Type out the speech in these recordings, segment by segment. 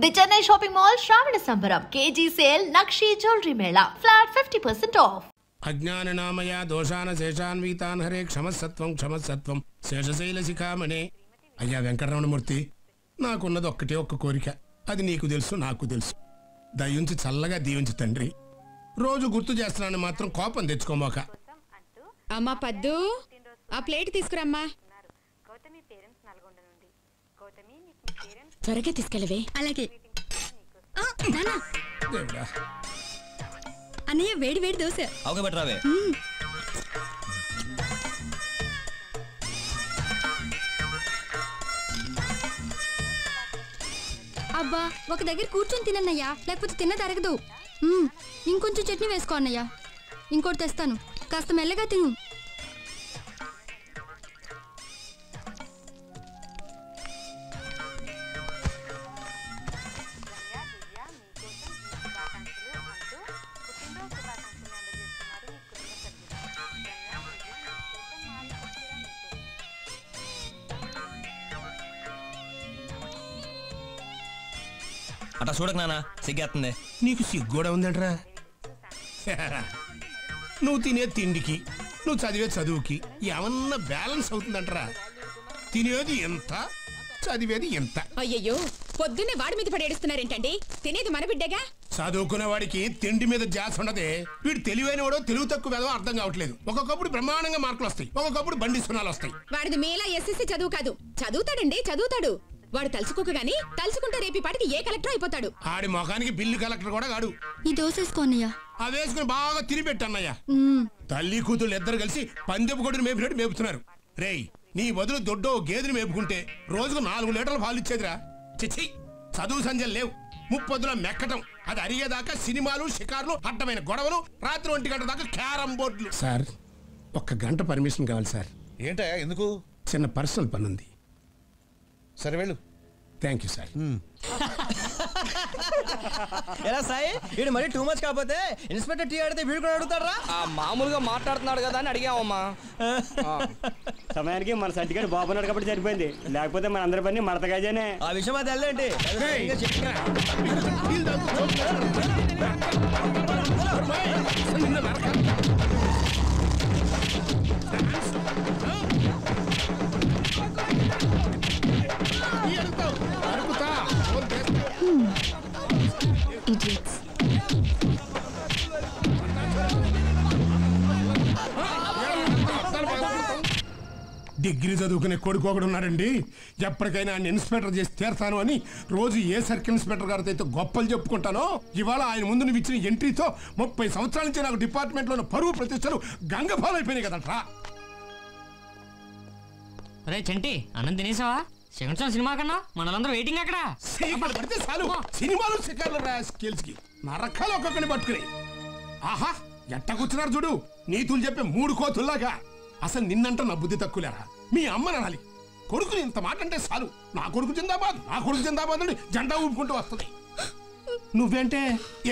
The Chennai shopping mall శ్రావణ సంబరం KG sale నక్షి జ్యువెలరీ మేళా ఫ్లాట్ 50% ఆఫ్. అజ్ఞాననామయ దోషాన శేషాన్వితాన్ హరే క్షమసత్వం క్షమసత్వం శేషశైల శిఖామణే. అయ్యా వెంకటరమణమూర్తి, నాకున్నది ఒక్కటే ఒక్క కోరిక, అది నీకు తెలుసు నాకు తెలుసు. దయించి చల్లగా దీవించి తండ్రి. రోజు గుర్తు చేస్తున్నాను మాత్రం కోపం తెచ్చుకోమోక. అమ్మా పద్దు, ఆ ప్లేట్ తీసుకురమ్మా. త్వరగా తీసుకెళ్ళవే. అలాగే అన్నయ్య, వేడి వేడి దోశ. అబ్బా, ఒక దగ్గర కూర్చొని తినన్నయ్యా, లేకపోతే తిన్న తరగదు. ఇంకొంచెం చట్నీ వేసుకో అన్నయ్య. ఇంకోటి తెస్తాను, కాస్త మెల్లగా తిను. అట్లా చూడకు నాన్న, సిగ్గేస్తుంది. నీకు సిగ్గూడా ఉందంట్రా? నువ్వు తినే తిండికి నువ్వు చదివే చదువుకి ఏమన్నా బ్యాలెన్స్ అవుతుందంటరా? తినేది ఎంత, చదివేది ఎంత. అయ్యయ్యో, పొద్దున్నే వాడి మీద పడేస్తున్నారేంటండి? తినేది మన బిడ్డగా. చదువుకునే వాడికి తిండి మీద ధ్యాస ఉండదే. వీడు తెలివైన వాడో తెలుగు తక్కువ ఏదో అర్థం కావట్లేదు. ఒక్కొక్కప్పుడు బ్రహ్మాండంగా మార్కులు వస్తాయి, ఒక్కొక్కప్పుడు బండి సున్నాలు వస్తాయి. వాడిది మేలా ఎస్ఎస్సి చదువు కాదు. చదువుతాడండి, చదువుతాడు. వాడు తలుచుకోక గానీ తలుచుకుంటే రేపి పాటికి ఏ కలెక్టర్ అయిపోతాడు. ఆడి మొఖానికి బిల్లు కలెక్టర్ కూడా కాడు. ఈ దోసేసుకోన్నయ్యా. అవేసుకుని బాగా తినిపెట్టన్నయ్యా. తల్లి కూతుళ్ళు ఇద్దరు కలిసి పందెపు కొడుకుని మేపినట్టు మేపుతున్నారు. రేయ్, నీ బదులు దొడ్డో గేదెని మేపుకుంటే రోజుకు 4 లీటర్ల పాలు ఇచ్చేదిరా. చిచ్చి, చదువు సంజలు లేవు. ముప్పొద్దుల మెక్కటం, అది అరిగేదాకా సినిమాలు, షికార్లు, అడ్డమైన గొడవలు, రాత్రి 1 గంట దాకా క్యారం బోర్డులు. సార్, 1 గంట పర్మిషన్ కావాలి సార్. ఏంటా, ఎందుకు? చిన్న పర్సనల్ పని ఉంది. సరే వెళ్ళు. Thank you sir. ఎలా సాయి, వీడు మరీ టూ మచ్ కాకపోతే ఇన్స్పెక్టర్ టీ అడిగితే వీడు కూడా అడుగుతారా? మామూలుగా మాట్లాడుతున్నాడు కదా అని అడిగామమ్మా. సమయానికి మన సర్టిఫికేట్ బాబున్నాడు కాబట్టి సరిపోయింది, లేకపోతే మన అందరి పని మడతగాజేనే. ఆ విషయం అది వెళ్ళండి. డిగ్రీ చదువుకునే కొడుకు ఒకడు ఉన్నాడండి. ఎప్పటికైనా ఆయన ఇన్స్పెక్టర్ చేసి తీరతాను అని రోజు ఏ సర్కిల్ ఇన్స్పెక్టర్ గారితో అయితే గొప్పలు చెప్పుకుంటానో, ఇవాళ ఆయన ముందు నువ్వు ఇచ్చిన ఎంట్రీతో 30 సంవత్సరాల నుంచి నాకు డిపార్ట్మెంట్లో పరువు ప్రతిష్టలు గంగఫాలు అయిపోయినాయి కదట్రా. అరే చంటి, అన్నం తినేసావా? సెకండ్ షో సినిమా కన్నా మనలందరూ వెయిటింగ్ అక్కడ. పడితే చాలు, సినిమాలు షికార్లు స్కిల్స్ కి నరకాలు ఒక్కొక్కని పట్టుకుని. ఆహా, ఎట్ట కూర్చున్నారు చూడు, నీతులు చెప్పే 3 కోతుల్లాగా. అసలు నిన్నంట నా బుద్ధి తక్కువలేరా? మీ అమ్మ నాలి కొడుకుని ఇంత మాట అంటే చాలు, నా కొడుకు జిందాబాద్, నా కొడుకు జిందాబాద్ అని జెండా ఊపుకుంటూ వస్తుంది. నువ్వేంటే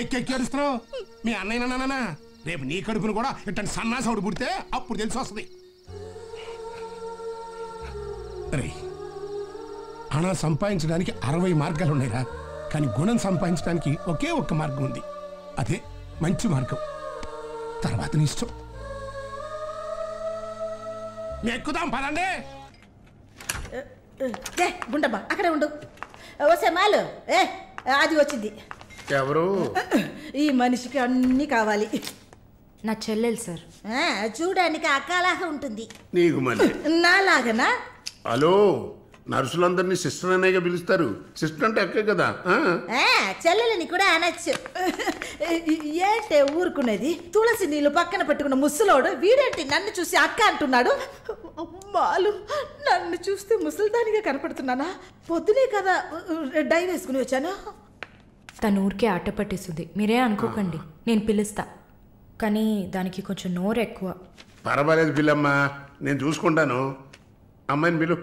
ఎక్కెక్కి ఏడుస్తున్నావు? మీ అన్నయ్య నాన్న రేపు నీ కడుపును కూడా ఇట్టని సన్నాసవుడు పుడితే అప్పుడు తెలిసి వస్తుంది. రే, హణ సంపాదించడానికి 60 మార్గాలు ఉన్నాయిరా, కానీ గుణం సంపాదించడానికి ఒకే ఒక్క మార్గం ఉంది. అదే మంచి మార్గం. తర్వాత నీ ఇష్టం. ఎక్కుదాం పదండి. గుండమ్మా అక్కడే ఉండు. ఓసే మాలు, అది వచ్చింది. ఎవరు? ఈ మనిషికి అన్నీ కావాలి. నా చెల్లెలు సార్. చూడడానికి అక్కలాగా ఉంటుంది. నీకు మళ్ళీ నాలాగనా? హలో, నర్సులందరినీ సిస్టర్ అనేగా పిలుస్తారు. సిస్టర్ అంటే అక్కే కదా. చెల్లెలని కూడా అనొచ్చు. ఏంటే ఊరుకునేది? తులసి నీళ్ళు పక్కన పెట్టుకున్న ముసలోడు వీడేంటి నన్ను చూసి అక్క అంటున్నాడు? అమ్మాలు, నన్ను చూస్తే ముసలిదానిగా కనపడుతున్నానా? పొద్దునే కదా డై వేసుకుని వచ్చాను. తను ఊరికే ఆట పట్టేస్తుంది, మీరే అనుకోకండి. నేను పిలుస్తా, కానీ దానికి కొంచెం నోరు ఎక్కువ. పర్వాలేదు పిల్లమ్మా, నేను చూసుకుంటాను. అమ్మాయిని పిలు.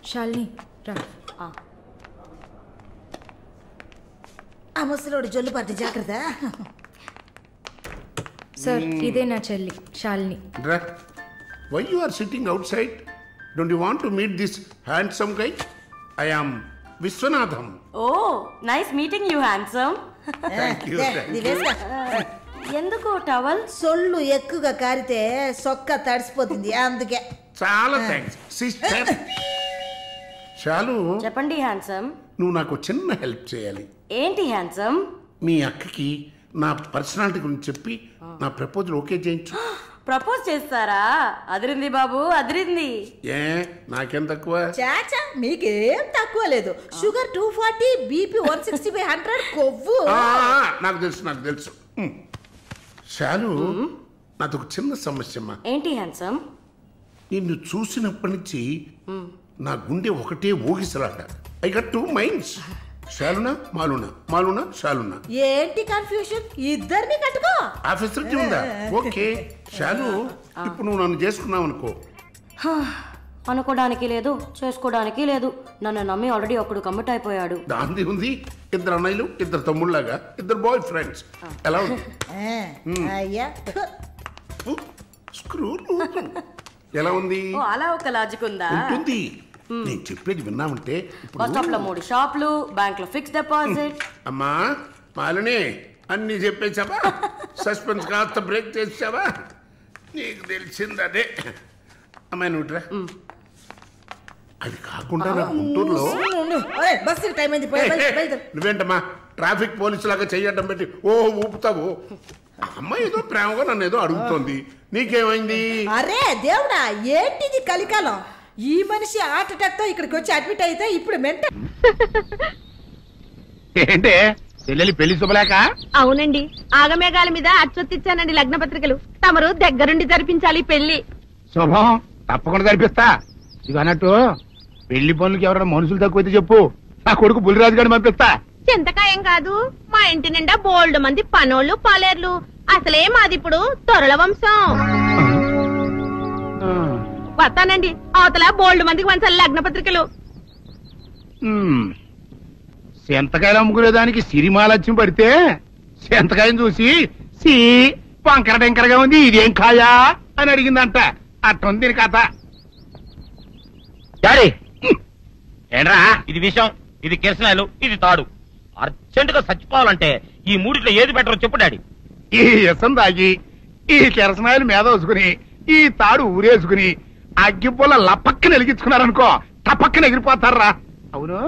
శాలిని రా. ఆ ముసలోడు జొల్లు పాటి జాగ్రత్త. సార్, ఇదే నా చెల్లి Shalini. Why you are sitting outside? Don't you want to meet this handsome guy? I am Vishwanatham. Oh nice meeting you handsome. Thank you. ఎందుకు టవల్? సొల్లు ఎక్కువగా కారితే సొక్క తడిసిపోతుంది అందుకే. చాలా థ్యాంక్స్ సిస్టర్. చాలు. చెప్పండి హ్యాండ్సమ్. నువ్వు నాకు చిన్న హెల్ప్ చేయాలి. ఏంటి హ్యాండ్సమ్? మీ అక్కకి నా పర్సనాలిటీ గురించి చెప్పి నా ప్రపోజల్ ఓకే చేయించు. ప్రపోజ్ చేస్తారా? అదిరింది బాబు, అదిరింది. ఏ నాకేం తక్కువ? చాచా మీకేం తక్కువ లేదు. షుగర్ 240, బీపీ 160/100, కొవ్వు. నాకు తెలుసు. చాలు. నాది ఒక చిన్న సమస్యమ్మా. ఏంటి హ్యాండ్సమ్? నిన్ను చూసినప్పటి నుంచి నా గుండె ఒకటే ఊగిసలాట. I got 2 minds. శాలునా మాలునా శాలునా. ఏంటి కన్ఫ్యూషన్? ఇద్దరిని కట్టుకో. ఆఫీసర్ ఉందా? ఓకే శాలు. ఇప్పుడు నువ్వు నన్ను చేసుకున్నావు అనుకో. అనుకోవడానికి లేదు, చేసుకోవడానికి లేదు. నన్ను నమ్మి ఆల్రెడీ ఒకడు కమిట్ అయిపోయాడు. దాంది ఉంది. 2 అన్నయ్యలు 2 తమ్ముళ్ళలాగా 2 బాయ్ ఫ్రెండ్స్. ఎలా ఉంది? అయ్యా స్క్రూ ఎలా ఉంది? అలా ఒక లాజిక్ ఉందా? ఉంటుంది. నేను చెప్పేది విన్నామంటే బస్ స్టాప్ లో 3 షాపులు, బ్యాంక్ లో ఫిక్స్ డిపాజిట్. అమ్మా మాలిని అన్ని చెప్పేసావా? సస్పెన్స్ కాస్త బ్రేక్ చేసావా? నీకు తెలిసింది అదే. అమ్మాయి నువ్వుట్రా. అది కాకుండా నా గుంటూరులో బస్సు టైం అయింది. నువ్వేంటమ్మా ట్రాఫిక్ పోలీసు లాగా చెయ్యడం పెట్టి ఊపుతావు? అమ్మాయి ఏదో ప్రేమగా నన్ను ఏదో అడుగుతోంది. నీకేమైంది? అరే దేవుడా, ఏంటిది కలికాలం? ఈ మనిషి హార్ట్ అటాక్ తో ఇక్కడికి వచ్చి అడ్మిట్ అయితే ఇప్పుడు మెంటల్. ఏంటే చెల్లెలి పెళ్లి శుభలేక? అవునండి, ఆగమేఘాల మీద అచ్చొత్తిచ్చానండి లగ్న పత్రికలు. తమరు దగ్గరుండి జరిపించాలి పెళ్లి. శుభం, తప్పకుండా జరిపిస్తా. ఇక అన్నట్టు పెళ్లి పనులకి ఎవరైనా మనుషులు తక్కువైతే చెప్పు, నా కొడుకు బుల్లిరాజు గారిని పంపిస్తా. చింతకాయం కాదు, మా ఇంటి నిండా బోల్డ్ మంది పనోళ్ళు పాలేర్లు. అసలే మాది ఇప్పుడు తొరల వంశం. వస్తానండి, అవతల బోల్డ్ మందికి వంచాలి లగ్న పత్రికలు. సెంతకాయలు అమ్ముకునేదానికి సిరిమాలత్యం పడితే సెంతకాయని చూసి సి వంకర టెంకరగా ఉంది, ఇదేం కాయా అని అడిగిందంట. అట్టుంది దీని కథ. ఏంట్రా ఇది విషయం, ఇది కిరసనాయలు, ఇది తాడు. అర్జెంట్ గా చచ్చిపోవాలంటే ఈ మూడిట్లో ఏది బెటరో చెప్పు డాడీ. ఈ ఇసం తాగి ఈ కిరసనాయలు మీద వేసుకుని ఈ తాడు ఊరేసుకుని అగ్గిపూల లపక్కన వెలిగించుకున్నారనుకో, టపక్కన ఎగిరిపోతారా. అవును,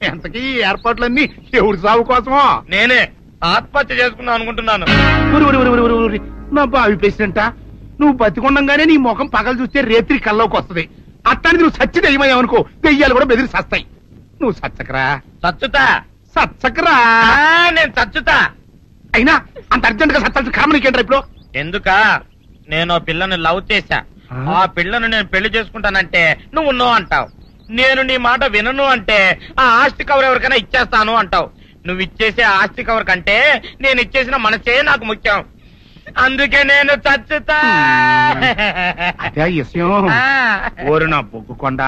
ఎంతకీ ఈ ఏర్పాట్లన్నీ ఎవరి సాగు కోసమో? నేనే ఆత్మహత్య చేసుకున్నాను అనుకుంటున్నాను. నా బావి పేసినంట. నువ్వు బతికొండంగానే నీ ముఖం పగలు చూస్తే రేత్రి కల్లోకి వస్తుంది. అట్టానికి నువ్వు సచ్చి దెయ్యమయ్యావనుకో, దెయ్యాలు కూడా బెదిరి సస్తాయి. నువ్వు సచ్చకరా. సచ్చకరా. నేను చచ్చుతా. అయినా అంత అర్జెంట్ గా సత్తాల్సిన కారణం నీకేంట్రా ఇప్పుడు? ఎందుక నేను పిల్లని లవ్ చేశా. ఆ పిల్లను నేను పెళ్లి చేసుకుంటానంటే నువ్వు నో అంటావు. నేను నీ మాట వినను అంటే ఆ ఆస్తి కవర్ ఎవరికైనా ఇచ్చేస్తాను అంటావు. నువ్వు ఇచ్చేసే ఆస్తి కవర్ కంటే నేను ఇచ్చేసిన మనసే నాకు ముఖ్యం. అందుకే నేను చచ్చుతా. అదే విషయం. ఓరి నా బొగ్గుకొండ,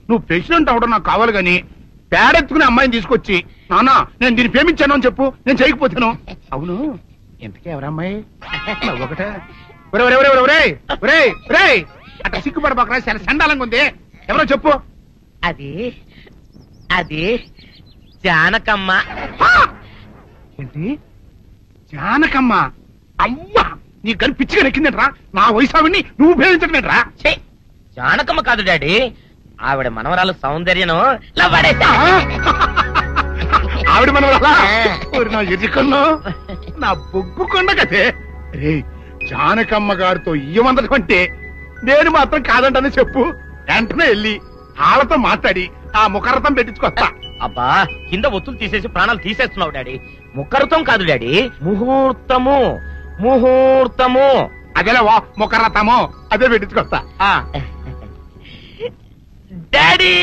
నువ్వు ప్రెసిడెంట్ అవడం నాకు కావాలి గాని పేడెత్తుకునే అమ్మాయిని తీసుకొచ్చి నానా నేను దీన్ని ప్రేమించాను అని చెప్పు, నేను చేయకపోతాను. అవును, ఎంతకే ఎవరమ్మాయి? ఒకటే అట్లా సిగ్గుపడబాకరా, చాలా సండాలంగా ఉంది. ఎవరో చెప్పు. అది అది జానకమ్మ. ఏంటి జానకమ్మ? అమ్మా, నీ గని పిచ్చిగా నెక్కిందంటరా. నా వయసావిని నువ్వు ప్రేమించటమేట్రా? జానకమ్మ కాదు డాడీ, ఆవిడ మనవరాలు సౌందర్యను ఆవిడ మనవరాలా? నా ఎదుకల్లో నా బొగ్గుకొండ కదే. రే, జానకమ్మ గారితో ఇయ్యమందడం అంటే నేను మాత్రం కాదంటని చెప్పు. వెంటనే వెళ్ళి వాళ్ళతో మాట్లాడి ఆ ముఖరథం పెట్టించుకొస్తా. అబ్బా, కింద ఒత్తులు తీసేసి ప్రాణాలు తీసేస్తున్నావు డాడీ. ముఖరథం కాదు డాడీ, ముహూర్తము. ముహూర్తము అదేలా ముఖరథము, అదే పెట్టించుకొస్తా. డాడీ,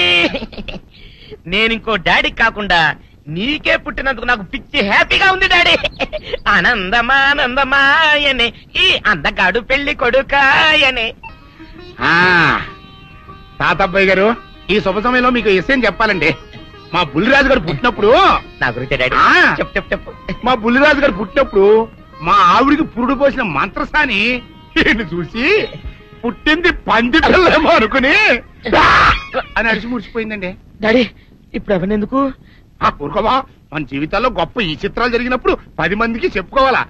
నేను ఇంకో డాడీ కాకుండా నీకే పుట్టినందుకు నాకు పిచ్చి హ్యాపీగా ఉంది డాడీ. ఆనందమానందమాయనే ఈ అందగాడు పెళ్లి కొడుకాయనే. తాతబ్బాయి గారు, ఈ శుభ సమయంలో మీకు విషయం చెప్పాలండి. మా బుల్లిరాజు గారు పుట్టినప్పుడు నా గురించి డాడీ చెప్పు. మా బుల్లిరాజు గారు పుట్టినప్పుడు మా ఆవిడికి పురుడు పోసిన మంత్రసాని చూసి పుట్టింది పంది పిల్లేమో అనుకుని అని అరిచి ముడిచిపోయిందండి. డాడీ ఇప్పుడు ఎవరినెందుకు? ఊరుకోవా, మన జీవితాల్లో గొప్ప ఈ చిత్రాలు జరిగినప్పుడు 10 మందికి చెప్పుకోవాలా.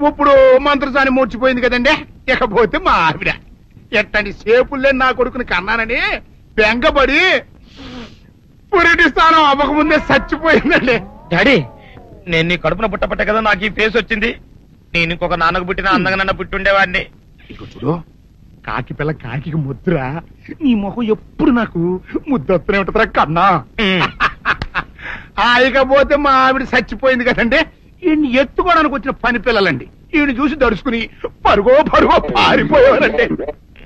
ఇప్పుడు మంత్రసాని మూర్చిపోయింది కదండి. ఇకపోతే మా ఆవిడ ఎట్టండి సేపుల్లే నా కొడుకుని కన్నానని బెంగపడి పురిటి స్థానం అవ్వకముందే చచ్చిపోయిందండి. డాడీ నేను నీ కడుపున పుట్టపట్ట కదా నాకు ఈ ఫేస్ వచ్చింది. నేను ఇంకొక నాన్నకు పుట్టిన అందంగా నన్ను పుట్టుండేవాడిని. ఇక చూడు, కాకి పిల్ల కాకి ముద్దురా, నీ మొహం ఎప్పుడు నాకు ముద్దొత్తనే ఉంటుందిరా కన్నా. ఇకపోతే మా ఆవిడ చచ్చిపోయింది కదండి. ఈయన్ని ఎత్తుకోవడానికి వచ్చిన పని పిల్లలండి ఈయన చూసి దడుచుకుని పరుగో పారిపోయేవారండి.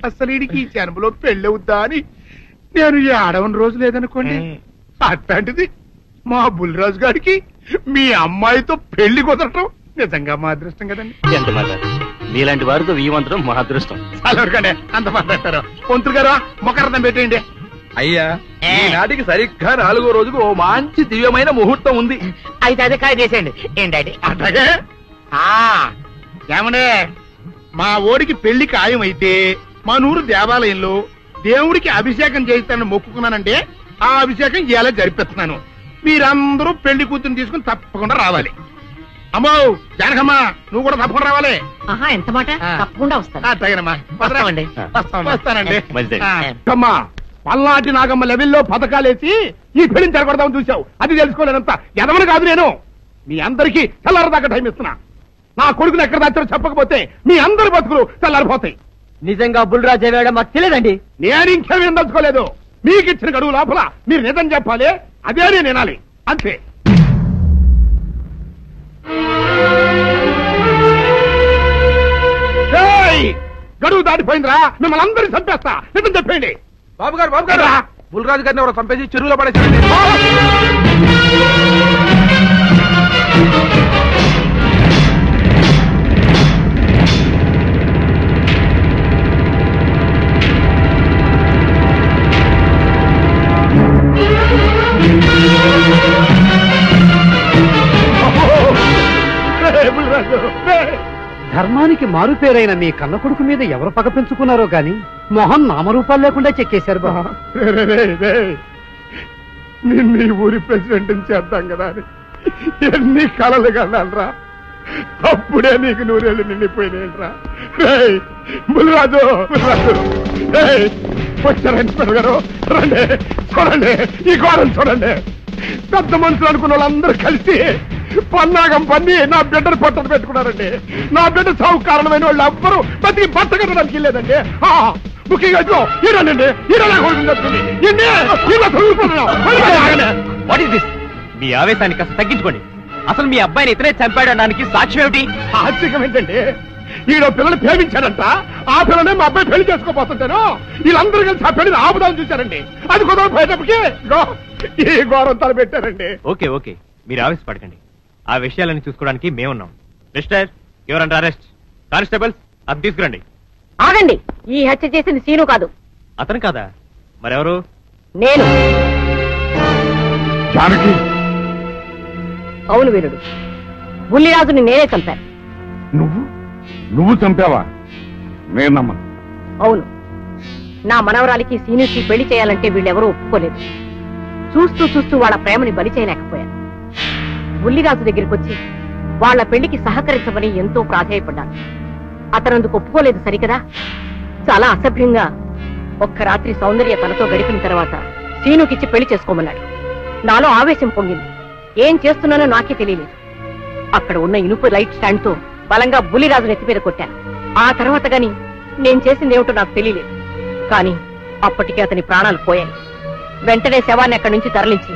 అసలు ఈడికి ఈ జన్మలో పెళ్ళవుద్దా అని నేను ఈ ఆడవని రోజు లేదనుకోండి. అట్లాంటిది మా బుల్లిరాజు గారికి మీ అమ్మాయితో పెళ్లి కుదరటం నిజంగా మా అదృష్టం కదండి. ఎంత మాట, మీలాంటి వారితో వీయమంతరం మా అదృష్టం. అలాగే అంత మాట్లాడతారు. పొంతులు గారు మొకరదం పెట్టేయండి. అయ్యా ఈనాటికి సరిగ్గా 4వ రోజుకు ఓ మంచి దివ్యమైన ముహూర్తం ఉంది. అయితే అదే కాయ చేసేయండి. ఏంటంటే అట్లాగే ఏమనే మా ఓడికి పెళ్లి ఖాయమైతే మా నూరు దేవాలయంలో దేవుడికి అభిషేకం చేయిస్తానని మొక్కుకున్నానంటే ఆ అభిషేకం ఇలా జరిపిస్తున్నాను. మీరందరూ పెళ్లి కూతురు తీసుకుని తప్పకుండా రావాలి. అమ్మో జానకమ్మా, నువ్వు కూడా తప్పకుండా రావాలి. ఎంత మాట, తప్పకుండా వస్తాను. అట్లాగేనమ్మా, వస్తానండి. అమ్మా పల్నాటి నాగమ్మ లెవెల్లో పథకాలేసి ఈ పెళ్లిని జరగొడదామని చూసావు. అది తెలుసుకోలేనంత ఎదవని కాదు నేను. మీ అందరికీ తెల్లారదాకా టైం ఇస్తున్నా. నా కొడుకుని ఎక్కడ దాచారో చెప్పకపోతే మీ అందరి బతుకులు తెల్లారిపోతాయి. నిజంగా బుల్రాజు అయ్యాడో మాకు తెలియదండి. నేను ఇంకేమీ దలుచుకోలేదు. మీకు ఇచ్చిన గడువు లోపల మీరు నిజం చెప్పాలి, అదే నేను వినాలి, అంతే. గడువు దాటిపోయిందిరా, మిమ్మల్ని అందరినీ చంపేస్తా. నిజం చెప్పండి. బాబు గారు బుల్రాజు గారిని ఎవరో చంపేసి చెరువులో పడేసి ధర్మానికి మారుపేరైన మీ కన్న కొడుకు మీద ఎవరు పగ పెంచుకున్నారో గాని మొహం నామరూపాలు లేకుండా చెక్కేశారు బా. నిన్ను ఊరి ప్రెసిడెంట్ చేద్దాం కదా అని ఎన్ని కలలు కన్నారా. అప్పుడే నీకు 100 ఏళ్ళు నిండిపోయినాయిరా. బుల్రాజు వచ్చారు ఇన్స్పెక్టర్ గారు, రండి చూడండి, ఈ ఘోరం చూడండి. పెద్ద మనుషులు అనుకున్న వాళ్ళందరూ కలిసి పన్నాగం పన్ని నా బిడ్డను పొట్టను పెట్టుకున్నారండి. నా బిడ్డ సాగు కారణమైన వాళ్ళు ఎవ్వరూ బతికి బట్ట కట్టడానికి లేదండి. ముఖ్యంగా ఈరోనండి మీ ఆవేశాన్ని కాస్త తగ్గించుకోండి. అసలు మీ అబ్బాయిని ఇతనే చంపాడడానికి సాక్ష్యం ఏమిటి? సాక్ష్యం ఏంటండి? ఈడో పిల్లలు ప్రేమించాడంట. ఆ పిల్లనే మా అబ్బాయి పెళ్లి చేసుకోబోతుంటాను. వీళ్ళందరూ కలిసి ఆ పెళ్లిని ఆపుదామని చూశారండి. అది కుదరపోయేటప్పటికి ఈ ఘోరం తలపెట్టారండి. ఓకే ఓకే, మీరు ఆవేశపడకండి. ఆ విషయాలను చూసుకోవడానికి మేమున్నాం. Mister your under arrest. Constables అది తీసుకురండి. ఆగండి, ఈ హత్య చేసింది సీను కాదు. అతను కాదా? మరెవరు? నేను. జానకి. అవును వీరుడు, బుల్లిరాజుని నేనే చంపాను. నువ్వు చంపావా? నేను నమ్మను. అవును, నా మనవరాలికి సీనుకి పెళ్లి చేయాలంటే వీళ్ళెవరూ ఒప్పుకోలేదు. చూస్తూ చూస్తూ వాళ్ళ ప్రేమని బలి చేయలేకపోయాను. బుల్లిరాజు దగ్గరికి వచ్చి వాళ్ళ పెళ్లికి సహకరించమని ఎంతో ప్రాధాయపడ్డాను. అతనందుకు ఒప్పుకోలేదు సరికదా. చాలా అసభ్యంగా ఒక్క రాత్రి సౌందర్య తనతో గడిపిన తర్వాత సీనుకిచ్చి పెళ్లి చేసుకోమన్నాడు. నాలో ఆవేశం పొంగింది. ఏం చేస్తున్నానో నాకే తెలియలేదు. అక్కడ ఉన్న ఇనుపు లైట్ స్టాండ్ తో బలంగా బుల్లిరాజు నెత్తి మీద కొట్టాను. ఆ తర్వాత గాని నేను చేసిందేమిటో నాకు తెలియలేదు. కానీ అప్పటికే అతని ప్రాణాలు పోయాయి. వెంటనే శవాన్ని అక్కడి నుంచి తరలించి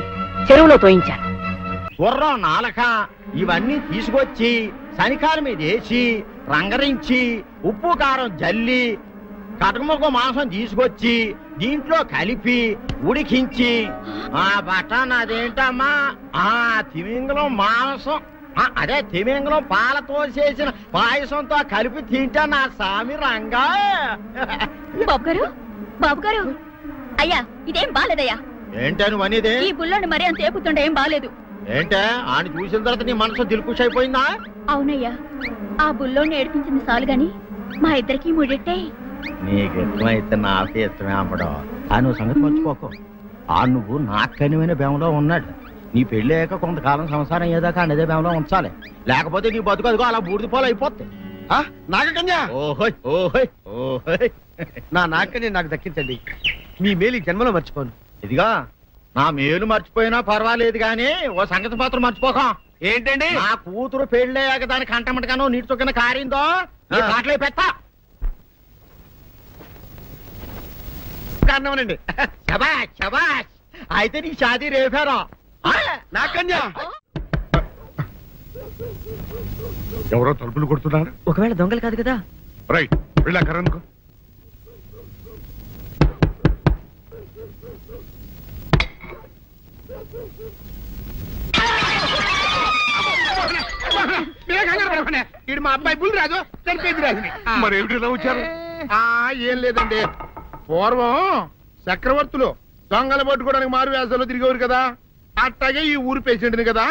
చెరువులో తోయించాను. గుర్రం నాలక ఇవన్నీ తీసుకొచ్చి శనికాల మీద వేసి రంగరించి ఉప్పు కారం జల్లి కటకముఖ మాంసం తీసుకొచ్చి దీంట్లో కలిపి ఉడికించి ఆ బటన్ అదేంటమ్మా తిమింగలం మాంసం అదే తిమింగలం పాలతో చేసిన పాయసంతో కలిపి తింటా నా సామి రంగా. బాబు గారు అయ్యా, ఇదేం బాలేదయ్యా. ఏంటా నువ్వు అనేది? ఈ బుల్లోని మరీ అంత ఏపుతుండే ఏం బాలేదు. ఏంటే ఆయన చూసిన తర్వాత నీ మనసు దిల్కుష్ అయిపోయిందా? అవునయ్యా, ఆ బుల్లోని ఏడిపించింది చాలు గాని మా ఇద్దరికి ముడిట్టే నీకు ఇష్టమైతే నాకే ఇష్టమే అమ్మడం ఆ నువ్వు సంగతి మర్చిపోకు. ఆ నువ్వు నాకు కనివైన బేమలో ఉన్నాడు. నీ పెళ్ళి అయ్యాక కొంతకాలం సంసారం ఏదాకా అన్నదే బేమలో ఉంచాలి, లేకపోతే నీ బతుకు అదిగో అలా బూడిది పోలు అయిపోతాయి. నాగకన్యా, ఓహోయ్ ఓహోయ్ ఓహోయ్, నా నాగకన్య నాకు దక్కించండి. మీ మేలు జన్మలో మర్చిపోను. ఇదిగా నా మేలు మర్చిపోయినా పర్వాలేదు గాని ఓ సంగతి మాత్రం మర్చిపోక. ఏంటండి? నా కూతురు పెళ్ళయ్యాక దానికి కంటమటగానో నీటి చొక్కన కారిందో కాట్లే పెట్ట అన్నవనండి. శబాష్ శబాష్, అయితే నీ షాదీ రేపారా నాగకన్యా. ఎవరో తలుపులు కొడుతున్నారు. ఒకవేళ దొంగలు కాదు కదా. రైట్, వెళ్ళాకరందుకో. ఇది మా అబ్బాయి బుల్ రాజు చనిపోయింది రాజుని. మరి ఏమిటి ఇలా వచ్చారు? ఏం లేదండి, పూర్వం చక్రవర్తులు దొంగలు పట్టుకోవడానికి మారు వేసాల్లో తిరిగేవారు కదా, అట్టాగే ఈ ఊరు పేషెంట్ని కదా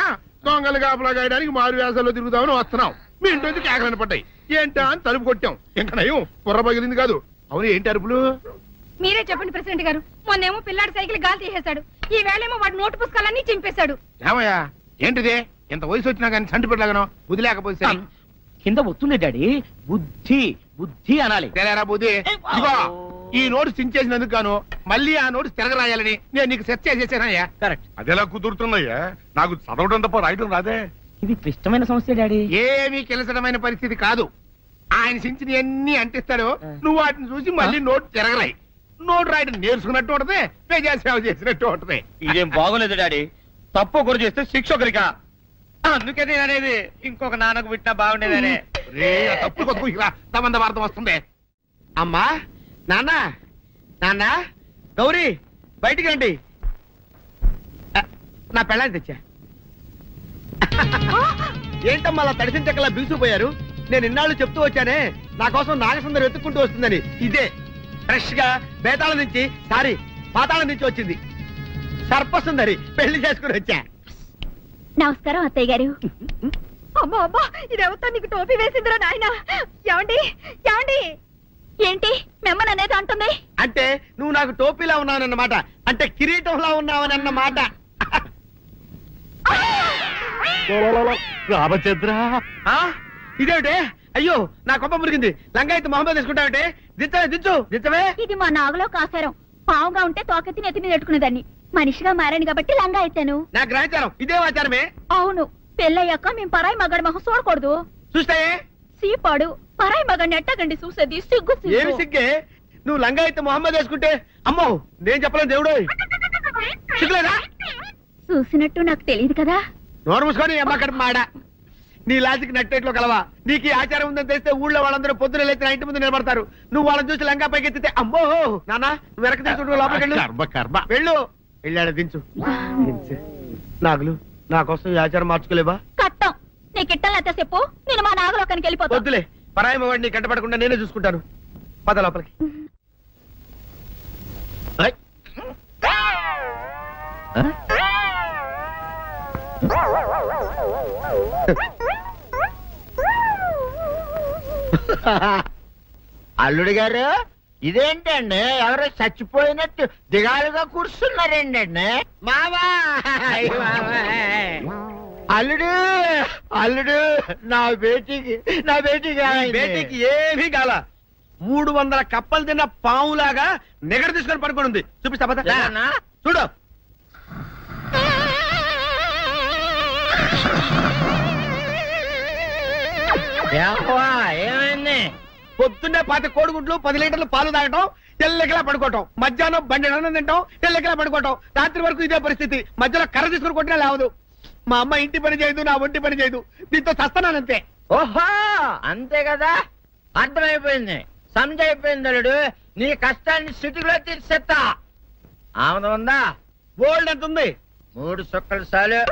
దొంగలు కాపలా గాయడానికి మారు వేసాల్లో తిరుగుదామని వస్తున్నాం. మీ ఇంటి నుంచి కేకలను పడ్డాయి. ఏంటా అని తలుపు కొట్టాం. ఇంకా నయం బుర్ర పగిలింది కాదు. అవును, ఏంటి అరుపులు? మీరే చెప్పండి ప్రెసిడెంట్ గారు. మొన్నేమో పిల్లాడి సైకిల్ గాలి తీసేశాడు, ఈ వేళేమో వాడి నోటు పుస్తకాలన్నీ చింపేశాడు. ఏమయ్యా ఏంటిదే? ఇంత వయసు వచ్చినా కానీ చంటి పెట్టలాగనో వదిలేకపోతే కింద వస్తుంది డాడీ. బుద్ధి బుద్ధి అనాలి. తెలేరా బుద్ధి. ఇదిగో ఈ నోటు చించేసినందుకు గాను మళ్ళీ ఆ నోటు తిరగరాయాలని నేను నీకు సెట్ చేసేసానయ్యా. కరెక్ట్. అదెలా కుదురుతుందయ్యా? నాకు చదవడం తప్ప రాయడం రాదే. ఇది క్లిష్టమైన సమస్య డాడీ. ఏమీ కిలసడమైన పరిస్థితి కాదు. ఆయన చించిన ఎన్ని అంటిస్తాడో నువ్వు వాటిని చూసి మళ్ళీ నోటు తిరగరాయి. నోటు రాయడం నేర్చుకున్నట్టు ఉంటది, ప్రజాసేవ చేసినట్టు ఉంటది. ఇదేం బాగోలేదు డాడీ. తప్పు ఒకరు చేస్తే శిక్ష ఒకరికా. అందుకే నేను అనేది ఇంకొక నాన్నకు పుట్టినా బాగుండేదనే. తప్పు కొత్త వార్త వస్తుంది. అమ్మా, నాన్న, నాన్న, గౌరీ బయటికి రండి. నా పెళ్ళాన్ని తెచ్చా. ఏంటమ్మా అలా తడిసిన చెక్కలా బిగుసిపోయారు? నేను ఇన్నాళ్ళు చెప్తూ వచ్చానే నా కోసం నాగసుందరం వెతుక్కుంటూ వస్తుందని. ఇదే ఫ్రెష్ గా బేతాళం నుంచి పాతాళం నుంచి వచ్చింది సర్పసుందరి. పెళ్లి చేసుకుని వచ్చా. నమస్కారం అత్తయ్య గారు. అమ్మా అమ్మా, ఇదేవతా నీకు టోపీ వేసిందిరా నాయన. ఏమండి ఏమండి, ఏంటి మిమ్మల్ని అనేది అంటుంది? అంటే నువ్వు నాకు టోపీలా ఉన్నావనన్నమాట, అంటే కిరీటంలా ఉన్నావని అన్నమాట. రామచంద్ర, ఇదేమిటే? అయ్యో నా కొప్ప మురిగింది. లంగా అయితే మొహమ్మద్ తీసుకుంటావంటే దించవే. ఇది మా నాగులో కాసారం. పావుగా ఉంటే తోకెత్తి నెత్తి మీద పెట్టుకునేదాన్ని. మనిషిగా మారాను కాబట్టి లంగా అయితాను. నా గ్రహచారం ఇదే ఆచారమే. అవును, పెళ్ళయ్యాక మేము పరాయి మగాడి మొహం చూడకూడదు. చూస్తాయే సీపాడు పరాయి మగాడిని ఎట్టగండి చూసేది. సిగ్గు ఏమి సిగ్గే? నువ్వు లంగా అయితే మొహమ్మద్ వేసుకుంటే అమ్మో నేను చెప్పలేను దేవుడు. సిగ్గులేదా? చూసినట్టు నాకు తెలియదు కదా. నోరు మూసుకొని అమ్మ కడుపు మాడ. నీ లాజిక్ నట్టేట్లో కలవా? నీకు ఈ ఆచారం ఉందని తెలిస్తే ఊళ్ళో వాళ్ళందరూ పొద్దున లేచి నా ఇంటి ముందు నిలబడతారు. నువ్వు వాళ్ళని చూసి లంగా పైకి ఎత్తితే అమ్మో నాన్న నువ్వు వెనక తీసుకుంటూ లోపలికి వెళ్ళు. వెళ్ళాడు దించు. నాగులు నా కోసం ఈ ఆచారం మార్చుకోలేవా? కట్టం నీకు ఇట్టలేతే చెప్పు, నేను మా నాగలోకానికి వెళ్ళిపోతా. వద్దులే, పరాయి వాడిని కంటపడకుండా నేనే చూసుకుంటాను. పద లోపలికి. అల్లుడు గారు, ఇదేంటండి ఎవరో చచ్చిపోయినట్టు దిగాలుగా కూర్చున్నారేంటండి? మావా అల్లుడు అల్లుడు, నా బేటీకి ఏమీ కాల. 300 కప్పలు తిన్న పావులాగా నిగడ తీసుకొని పడుకొని ఉంది. చూపిస్తా పద. చూడు. ఏమైంది? పొద్దున్నే 10 కోడిగుడ్లు 10 లీటర్లు పాలు తాగటం, తెల్లకిలా పడుకోవటం. మధ్యాహ్నం బండి అన్నం తింటాం, తెల్లకిలా పడుకోవటం. రాత్రి వరకు ఇదే పరిస్థితి. మధ్యలో కర్ర తీసుకుని కొట్టినా లేవదు. మా అమ్మ ఇంటి పని చేయదు, నా ఒంటి పని చేయదు. దీంతో చస్తున్నానంతే. ఓహో అంతే కదా, అర్థమైపోయింది, సమజైపోయింది. అల్లుడు నీ కష్టాన్ని సిటీలో తీర్చేస్తా. ఆమె ఉందా? గోల్డ్ ఎంత ఉంది? 3 సుక్కలు చాలు.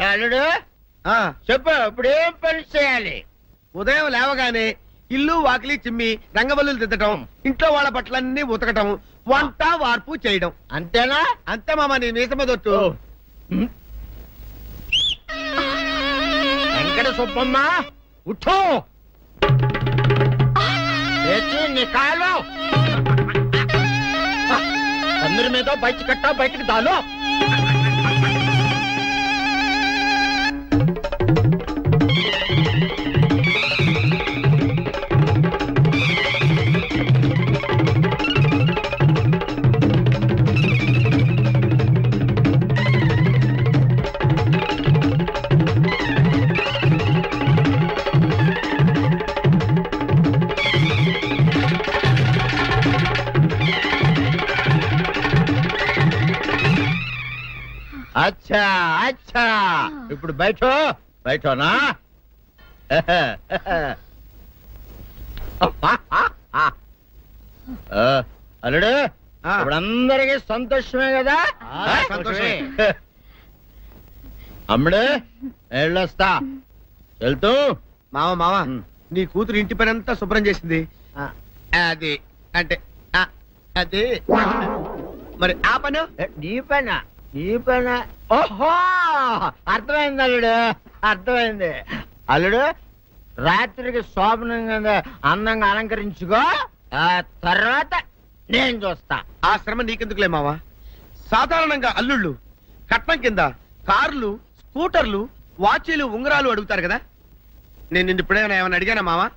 అల్లుడు చెప్పు, ఇప్పుడు ఏం పని చేయాలి? ఉదయం లేవగానే ఇల్లు వాకిలి చిమ్మి రంగవల్లులు దిద్దటం, ఇంట్లో వాళ్ళ బట్టలన్నీ ఉతకటం, వంట వార్పు చేయడం. అంతేనా? అంతే మామ, నీ మీసమదొట్టు. వెంకట సుబ్బమ్మ ఉఠో, నీ కాలు అందరి మీద బయట కట్ట బయటకు దాలో. అచ్చా అచ్చా, ఇప్పుడు బయటనా? అల్లుడు, ఇప్పుడు అందరికి సంతోషమే కదా? సంతోషమే. అమ్ముడు వెళ్ళొస్తా. వెళ్తూ మామ నీ కూతురు ఇంటి పని అంతా శుభ్రం చేసింది. అది అంటే అది మరి ఆ పని నీ పైన. ఓహో, అర్థమైంది అల్లుడు, అర్థమైంది. అల్లుడు, రాత్రికి శోభనంగా అందంగా అలంకరించుకో, ఆ తర్వాత నేను చూస్తా. ఆ శ్రమ నీకెందుకులే మావా. సాధారణంగా అల్లుళ్ళు కట్నం కింద కార్లు, స్కూటర్లు, వాచీలు, ఉంగరాలు అడుగుతారు కదా. నేను నిన్ను ఇప్పుడేమైనా ఏమైనా అడిగానా మావా?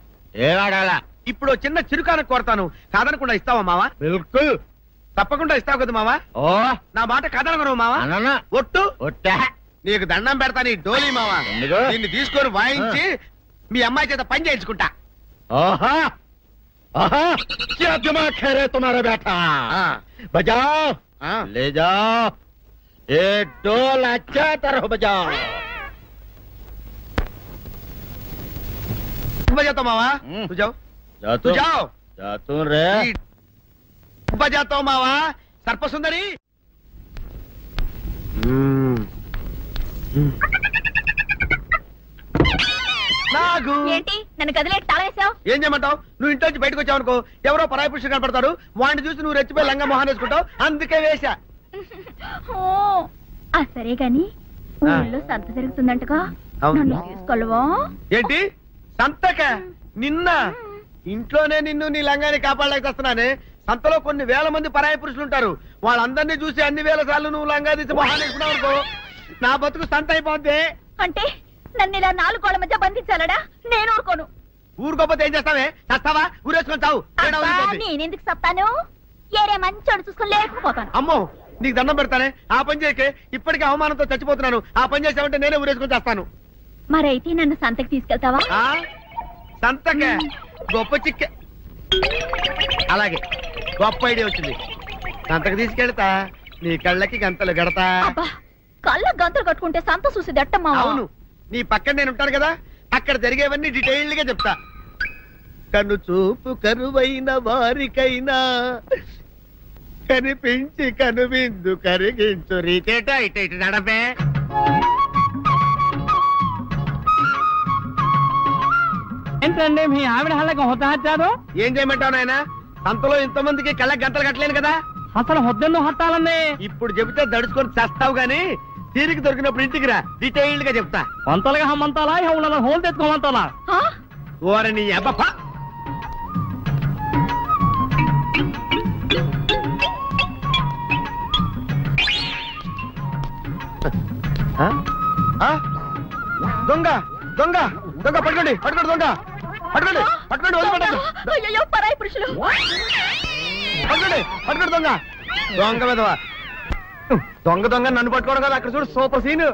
ఏడాడాలా? ఇప్పుడు చిన్న చిరుకాన కోరతాను, కాదనకుండా ఇస్తావా మావా? బిల్కుల్ తప్పకుండా ఇస్తావు కదా మావా? ఓ, నా మాట కాదనగను మావా. ఒట్టు ఒట్టా, నీకు దండం పెడతా నీ డోలీ మావా. దీన్ని తీసుకొని వాయించి మీ అమ్మాయి చేత పని చేయించుకుంటా. ఓహా ఓహా, क्या दिमाग है रे तुम्हारा बेटा? बजाओ, ले जाओ, ये डोल अच्छा तरह बजाओ. बजाता मावा, तू जाओ. तू जाओ. जातू रे. बजाता हूँ मावा. सर्पसुंदरी. నాగు ఏంటి నన్ను గదిలో తాళేసావు? ఏం చేయమంటావు? నువ్వు ఇంట్లో నుంచి బయటకు వచ్చావు అనుకో, ఎవరో పరాయి పురుషుడు కనపడతాడు, వాడిని చూసి నువ్వు రెచ్చిపోయి లంగా మొహాన్ వేసుకుంటావు, అందుకే వేశా. సరే గాని ఊళ్ళో సంత జరుగుతుందంటగా, నన్ను తీసుకెళ్ళవా? ఏంటి సంతక? నిన్న ఇంట్లోనే నిన్ను నీ లంగాన్ని కాపాడలేకొస్తున్నానే. సంతలో కొన్ని వేల మంది పరాయి పురుషులు ఉంటారు, వాళ్ళందరినీ చూసి అన్ని వేల సార్లు నువ్వు లంగా తీసి మొహాన్ వేసుకున్నావు అనుకో, నా బతుకు సంత అయిపోద్ది. అంటే నన్ను ఇలా 4 గోళ్ల మధ్య బంధించాలడా? నేను ఊరుకోను. ఊరుకోపోతే ఏం చేస్తావే? చస్తావా? ఊరేసుకొని చావు. నేనెందుకు చెప్తాను? ఏరే మంచోడు చూసుకొని లేకపోతాను. అమ్మో, నీకు దండం పెడతానే, ఆ పని చేయకే. ఇప్పటికే అవమానంతో చచ్చిపోతున్నాను, ఆ పని చేసావంటే నేనే ఊరేసుకొని చేస్తాను. మరైతే నన్ను సంతకి తీసుకెళ్తావా? సంతకే? గొప్ప చిక్కే. అలాగే, గొప్ప ఐడియా వచ్చింది. సంతకు తీసుకెళ్తా, నీ కళ్ళకి గంతలు గడతా. కళ్ళ గంతలు కట్టుకుంటే సంత చూసి దట్టమ్మా. అవును, నీ పక్కన నేను ఉంటాను కదా, అక్కడ జరిగేవన్నీ డీటెయిల్డ్ గా చెప్తా. కను చూపు కరువైన వారికైనా కనిపించి కనువిందు కరిగించు రీతేట ఇటు ఇటు నడపే. ఏంటండి మీ ఆవిడ హళ్ళకి హొత్తహచ్చారు? ఏం చేయమంటావు నాయన? సంతలో ఇంతమందికి కళ్ళకి గంటలు కట్టలేను కదా. అసలు హొద్దెందుకు హత్తాలండి? ఇప్పుడు చెబితే దడుచుకొని చస్తావు గాని, తీరికి దొరికినప్పుడు ఇంటికి రా, డీటెయిల్డ్ గా చెప్తా. వంతలుగా హమ్మంతాలా హోల్ హోల్ తెచ్చుకోమంతాలా? ఓరని అబ్బప్ప. దొంగ దొంగ దొంగ పట్టుకోండి, పట్టుకోండి, దొంగ పట్టుకోండి, పట్టుకోండి, వదిలిపెట్టండి. అయ్యో పరాయి పురుషులు. పట్టుకోండి, పట్టుకోండి, దొంగ దొంగ విధవా. దొంగ దొంగ నన్ను పట్టుకోవడం కదా. అక్కడ చూడు సూపర్ సీన్.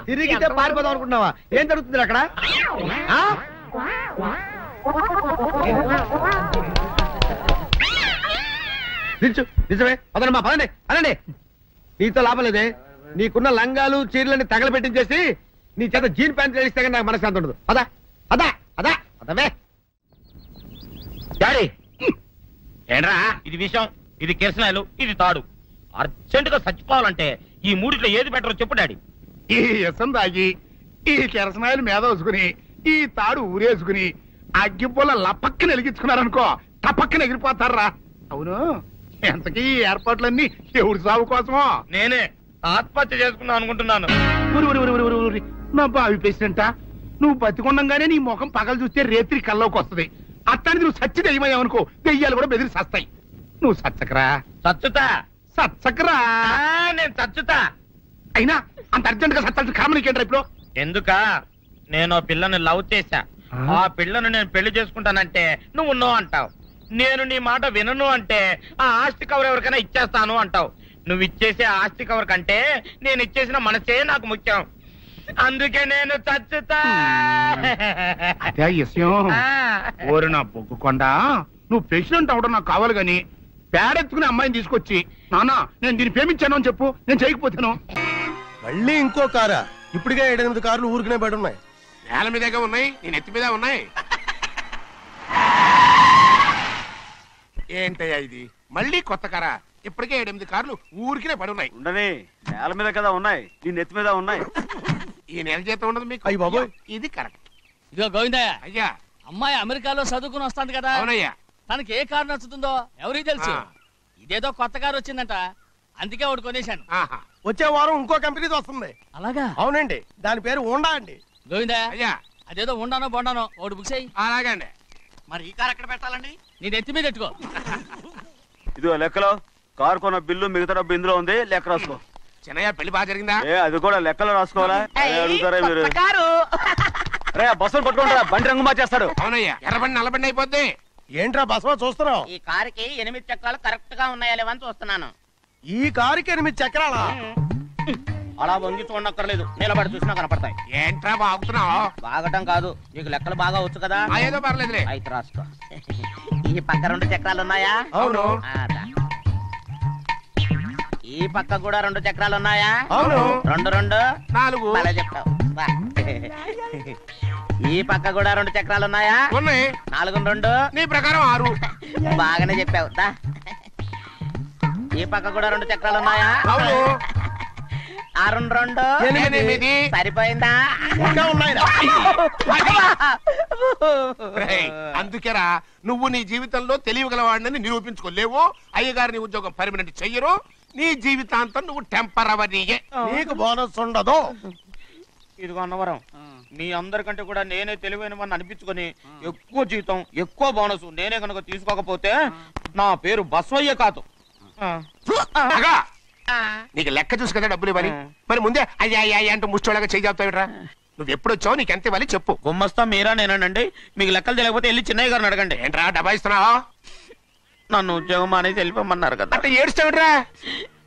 తిరిగితే పారిపోదాం అనుకుంటున్నావా? ఏం జరుగుతుంది అక్కడ? నిజమే. పదండి పదండి, అనండి. నీతో లాభం లేదే. నీకున్న లంగాలు చీరలని తగలబెట్టించేసి నీ చేత జీన్ ప్యాంట్ వేస్తే కానీ నాకు మనశ్శాంతి ఉండదు. అదా అదా అదా అదవే. డాడీ ఏంట్రా ఇది విషయం, ఇది కిరసనాయలు, ఇది తాడు. అర్జెంట్ గా చచ్చిపోవాలంటే ఈ మూడిట్లో ఏది బెటరో చెప్పు డాడీ. ఈ ఇసం తాగి, ఈ కిరసనాయలు మీద వేసుకుని, ఈ తాడు ఊరేసుకుని అగ్గిపూల లపక్కన వెలిగించుకున్నారనుకో టపక్కన ఎగిరిపోతారా. అవును, ఎంతకీ ఈ ఏర్పాట్లన్నీ ఎవరి సాగు కోసమో? నేనే ఆత్మహత్య చేసుకుందాం అనుకుంటున్నాను. నా బావి పేసినంట, నువ్వు బతికొండంగానే నీ ముఖం పగలు చూస్తే రేత్రి కల్లోకి వస్తుంది. అట్టానికి నువ్వు సచ్చి దెయ్యమయ్యావనుకో, దెయ్యాలు కూడా బెదిరి సస్తాయి. నువ్వు సచ్చకరా. చచ్చుతా. సచ్చకరా. నేను చచ్చుతా. అయినా అంత అర్జెంట్ గా సత్తాల్సిన కారణం నీకేంట్రా ఇప్పుడు? ఎందుక నేను పిల్లని లవ్ చేశా. ఆ పిల్లను నేను పెళ్లి చేసుకుంటానంటే నువ్వు నో అంటావు. నేను నీ మాట వినను అంటే ఆ ఆస్తి కవర్ ఎవరికైనా ఇచ్చేస్తాను అంటావు. నువ్వు ఇచ్చేసే ఆస్తి కవర్ కంటే నేను ఇచ్చేసిన మనసే నాకు ముఖ్యం. అందుకే నేను చచ్చుతా. అదే విషయం. ఓరి నా బొగ్గుకొండ, నువ్వు ప్రెసిడెంట్ అవడం నాకు కావాలి గాని పేడెత్తుకునే అమ్మాయిని తీసుకొచ్చి నాన్న నేను దీన్ని ప్రేమించాను అని చెప్పు, నేను చేయకపోతాను. మళ్ళీ ఇంకో కారా? ఇప్పటికే 7-8 కార్లు ఊరికనే బయట ఉన్నాయి. నేల మీదగా ఉన్నాయి, నేను ఎత్తి మీద ఉన్నాయి. ఏంటయ్యా ఇది మళ్ళీ కొత్త కారా? ఇప్పటికే 7-8 కార్లు ఊరికినే పడి ఉన్నాయి. ఉండని, నేల మీద కదా ఉన్నాయి, నీ నెత్తి మీద ఉన్నాయి. ఈ నెల జీతం ఉండదు మీకు. అయ్యి బాబోయ్, ఇది కరెక్ట్. ఇదిగో గోవిందయ్య, అయ్యా అమ్మాయి అమెరికాలో చదువుకుని వస్తుంది కదా. అవునయ్యా. తనకి ఏ కారు నచ్చుతుందో ఎవరికి తెలుసు. ఇదేదో కొత్త కారు వచ్చిందంట, అందుకే ఒకటి కొనేశాను. వచ్చే వారం ఇంకో కంపెనీది వస్తుంది. అలాగా? అవునండి, దాని పేరు హోండా అండి. గోవిందయ్య, అయ్యా అదేదో ఉండానో బొండానో ఒకటి బుక్ చేయి. అలాగండి. మరి ఈ కారు ఎక్కడ పెట్టాలండి? నీ నెత్తి మీద పెట్టుకో. ఇదిగో లెక్కలో కారు కొన్న బిల్లు, మిగతా డబ్బు ఇందులో ఉంది, లెక్క రాసుకో. చిన్నయ్య పెళ్లి బాగా జరిగిందా? అది కూడా లెక్కలో రాసుకోవాలా? అడుగుతారా మీరు? రే బస్సులు పట్టుకుంటారా, బండి రంగు మార్చేస్తాడు. అవునయ్యా, ఎర్రబండి నల్లబండి అయిపోద్ది. ఏంట్రా బస్సు చూస్తున్నావు? ఈ కారుకి 8 చక్రాలు కరెక్ట్ గా ఉన్నాయా లేవని చూస్తున్నాను. ఈ కారుకి 8 చక్రాలా? అలా వంగి చూడక్కర్లేదు, నిలబడి చూసినా కనపడతాయి. ఏంట్రా బాగుతున్నావు? బాగటం కాదు, నీకు లెక్కలు బాగా వచ్చు కదా. ఏదో పర్లేదులే. అయితే రాసుకో. ఈ పక్క 2 చక్రాలు ఉన్నాయా? అవును. ఈ పక్క కూడా 2 చక్రాలు ఉన్నాయా? అవును. 2 2 4. అలా చెప్తావు. ఈ పక్క కూడా 2 చక్రాలు ఉన్నాయా? ఉన్నాయి. 4 2 నీ ప్రకారం 6. బాగానే చెప్పావు. ఈ పక్క కూడా 2 చక్రాలు ఉన్నాయా? అవును. 6 2 8. సరిపోయిందా? అందుకేరా నువ్వు నీ జీవితంలో తెలియగలవాడిని నిరూపించుకోలేవు. అయ్యగారిని ఉద్యోగం పర్మనెంట్ చెయ్యరు. నీ జీవితాంతం నువ్వు టెంపరవరీయే. నీకు బోనస్ ఉండదు. ఇదిగో అన్నవరం, మీ అందరికంటే కూడా నేనే తెలివైన వాడిని అనిపించుకొని ఎక్కువ జీతం, ఎక్కువ బోనస్ నేనే కనుక తీసుకోకపోతే నా పేరు బస్వయ్య కాదు. నీకు లెక్క చూసి కదా డబ్బులు ఇవ్వాలి. మరి ముందే అయ్యా అయ్యా అంటూ ముష్టోళ్ళగా చేయి చెప్తావిడ్రా. నువ్వు ఎప్పుడు వచ్చావు, నీకు ఎంత ఇవ్వాలి చెప్పు. గుమ్మస్తా మీరా నేనండి. మీకు లెక్కలు తెలియకపోతే వెళ్ళి చిన్నయ్య గారిని అడగండి. ఏంట్రా డబ్బా ఇస్తున్నావా? నన్ను ఉద్యోగం అనేది వెళ్ళిపోమన్నారు కదా. అంటే ఏడుస్తావిడ్రా?